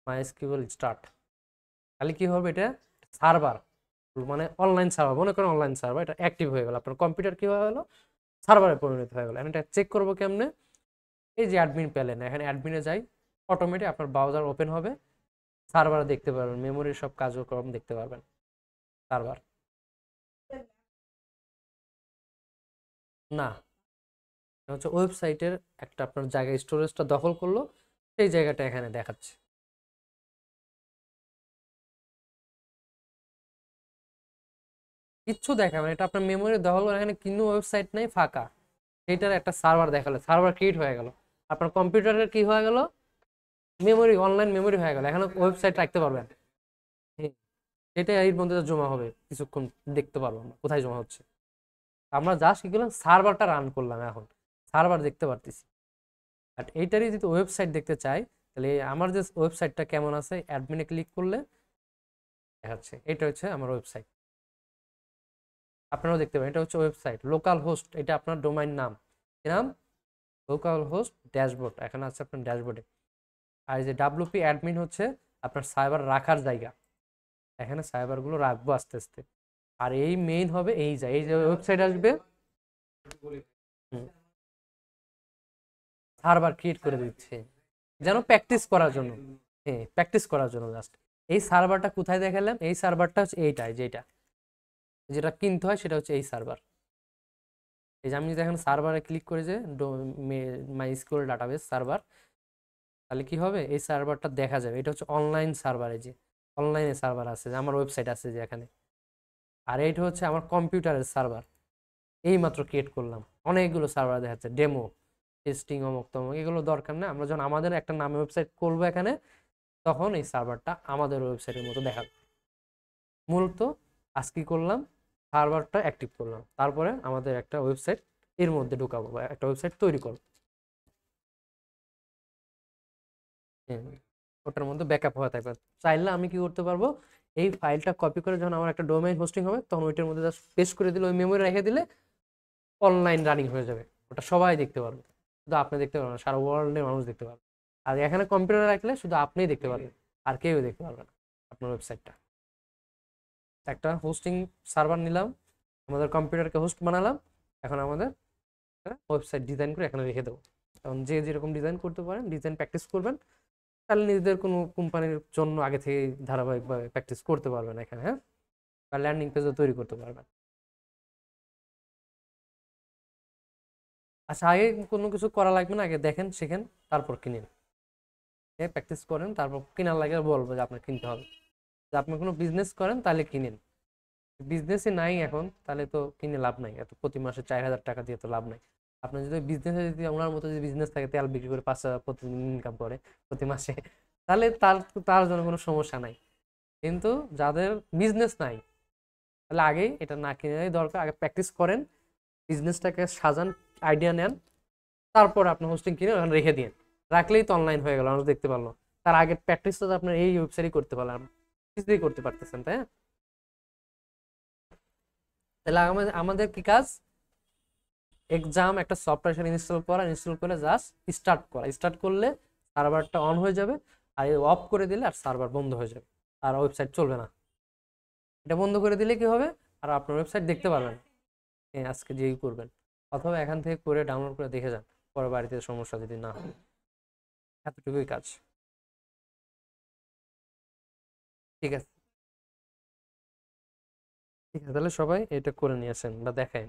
মাইএসকিউএল স্টার্ট। তাহলে কি হবে, এটা সার্ভার মানে অনলাইন সার্ভার, মনে করেন অনলাইন সার্ভার, এটা অ্যাক্টিভ হয়ে গেল, আপনার কম্পিউটার কি হয়ে গেল, সার্ভারে পরিণত হয়ে গেল। আমি এটা চেক করবো কেমনে, এই যে অ্যাডমিন প্যানেল, এখানে অ্যাডমিনে যাই, অটোমেটিক আপনার ব্রাউজার ওপেন হবে, সার্ভারে দেখতে পারবেন, মেমোরির সব কার্যক্রম দেখতে পারবেন। সার্ভার না, হচ্ছে ওয়েবসাইটের একটা আপনার জায়গায় স্টোরেজটা দখল করলো, সেই জায়গাটা এখানে দেখাচ্ছে। কিচ্ছু দেখাবে না, এটা আপনার মেমোরি দখল করে, এখানে কিন্তু ওয়েবসাইট নেই, ফাঁকা। সেইটার একটা সার্ভার দেখালো, সার্ভার ক্রিয়েট হয়ে গেল, আপনার কম্পিউটারের কি হয়ে গেল, মেমোরি, অনলাইন মেমোরি হয়ে গেল, এখানে ওয়েবসাইট রাখতে পারবেন। এটা এর মধ্যে জমা হবে, কিছুক্ষণ দেখতে পারবো আমরা কোথায় জমা হচ্ছে। আমরা জাস্ট কি করলাম, সার্ভারটা রান করলাম, এখন সার্ভার দেখতে পারতেছি। আর এইটারই যদি ওয়েবসাইট দেখতে চাই, তাহলে আমার যে ওয়েবসাইটটা কেমন আছে, অ্যাডমিনে ক্লিক করলে দেখাচ্ছে, এটা হচ্ছে আমার ওয়েবসাইট। আপনারাও দেখতে পারেন, এটা হচ্ছে ওয়েবসাইট, লোকাল হোস্ট, এটা আপনার ডোমাইন নাম, কি নাম, লোকাল হোস্ট ড্যাশবোর্ড, এখানে আছে আপনার ড্যাশবোর্ডে। আর এই যে ডাব্লিউপি অ্যাডমিন হচ্ছে আপনার সার্ভার রাখার জায়গা, এখানে সার্ভারগুলো রাখবো আস্তে আস্তে। আর এই মেইন হবে এই যে ওয়েবসাইট আসবে, সার্ভার ক্রিয়েট করে দিচ্ছে যেন প্র্যাকটিস করার জন্য, হ্যাঁ প্র্যাকটিস করার জন্য জাস্ট। এই সার্ভারটা কোথায় দেখালাম, এই সার্ভারটা হচ্ছে এইটাই, যেটা কিনতে হয় সেটা হচ্ছে এই সার্ভার। এই যে আমি যদি এখন সার্ভারে ক্লিক করে যে মাইস্কুল ডাটাবেস সার্ভার, তাহলে কি হবে, এই সার্ভারটা দেখা যাবে, এটা হচ্ছে অনলাইন সার্ভারে, যে অনলাইনে সার্ভার আছে, যে আমার ওয়েবসাইট আছে যে এখানে। আর এইটা হচ্ছে আমার কম্পিউটারের সার্ভার, এই মাত্র ক্রিয়েট করলাম, অনেকগুলো সার্ভার দেখাচ্ছে, ডেমো, টেস্টিং, অমুক তমুক, এগুলো দরকার না। আমরা যখন আমাদের একটা নামে ওয়েবসাইট করবো এখানে, তখন এই সার্ভারটা আমাদের ওয়েবসাইটের মতো দেখাবে। মূলত আজ কি করলাম, সার্ভারটা অ্যাক্টিভ করলাম, তারপরে আমাদের একটা ওয়েবসাইট এর মধ্যে ঢুকাবো, বা একটা ওয়েবসাইট তৈরি করবো। হ্যাঁ, ওটার মধ্যে ব্যাকআপ হয়ে থাকবে। চাইলে আমি কি করতে পারবো, এই ফাইলটা কপি করে যখন আমার একটা ডোমেইন হোস্টিং হবে, তখন ওইটার মধ্যে জাস্ট পেস্ট করে দিলে, ওই মেমোরি রেখে দিলে অনলাইন রানিং হয়ে যাবে, ওটা সবাই দেখতে পারবে, শুধু আপনি দেখতে পারবেন, সারা ওয়ার্ল্ডের মানুষ দেখতে পারবে। আর এখানে কম্পিউটার রাখলে শুধু আপনিই দেখতে পারবেন, আর কেউ দেখতে পারবে না আপনার ওয়েবসাইটটা। একটা হোস্টিং সার্ভার নিলাম, আমাদের কম্পিউটারকে হোস্ট বানালাম, এখন আমাদের ওয়েবসাইট ডিজাইন করে এখানে রেখে দেবো। কারণ যে যেরকম ডিজাইন করতে পারেন, ডিজাইন প্র্যাকটিস করবেন, তাহলে নিজেদের কোনো কোম্পানির জন্য আগে থেকে ধারাবাহিকভাবে প্র্যাকটিস করতে পারবেন এখানে। হ্যাঁ, বা ল্যান্ডিং পেজও তৈরি করতে পারবেন। আচ্ছা, আগে কোনো কিছু করা লাগবে না, আগে দেখেন শেখেন, তারপর কিনেন, প্র্যাকটিস করেন, তারপর কেনার লাগে বলবো যে আপনার কিনতে হবে। যে আপনি কোনো বিজনেস করেন তাহলে কিনেন, বিজনেসই নাই এখন, তাহলে তো কিনে লাভ নাই, এত প্রতি মাসে 4,000 টাকা দিয়ে তো লাভ নাই। আপনার যদি বিজনেসে, যদি ওনার মতো যদি বিজনেস থাকে, তেল বিক্রি করে 5,000 প্রতিদিন ইনকাম করে প্রতি মাসে, তাহলে তার তার জন্য কোনো সমস্যা নাই। কিন্তু যাদের বিজনেস নাই, তাহলে আগেই এটা না কিনে দরকার, আগে প্র্যাকটিস করেন, বিজনেসটাকে সাজান, আইডিয়া নেন, তারপর আপনি হোস্টিং কিনে ওখানে রেখে দিন, রাখলেই তো অনলাইন হয়ে গেল, মানুষ দেখতে পারলো। তার আগে প্র্যাকটিস তো আপনার এই ওয়েবসাইটে করতে পারলাম, কিছুতেই করতে পারতেছেন, তাই না? তাহলে আমাদের আমাদের কি কাজ, এক্সাম একটা সফটওয়্যার ইনস্টল করা, ইনস্টল করে জাস্ট স্টার্ট করা, স্টার্ট করলে সার্ভারটা অন হয়ে যাবে, আর অফ করে দিলে আর সার্ভার বন্ধ হয়ে যাবে, আর ওয়েবসাইট চলবে না। এটা বন্ধ করে দিলে কি হবে, আর আপনার ওয়েবসাইট দেখতে পারবেন। আজকে যেই করবেন, অথবা এখান থেকে করে ডাউনলোড করে দেখে যান, পরে বাড়িতে সমস্যা যদি না হয়। এতটুকুই কাজ। ঠিক আছে, ঠিক আছে, তাহলে সবাই এটা করে নিয়েছেন বা দেখায়।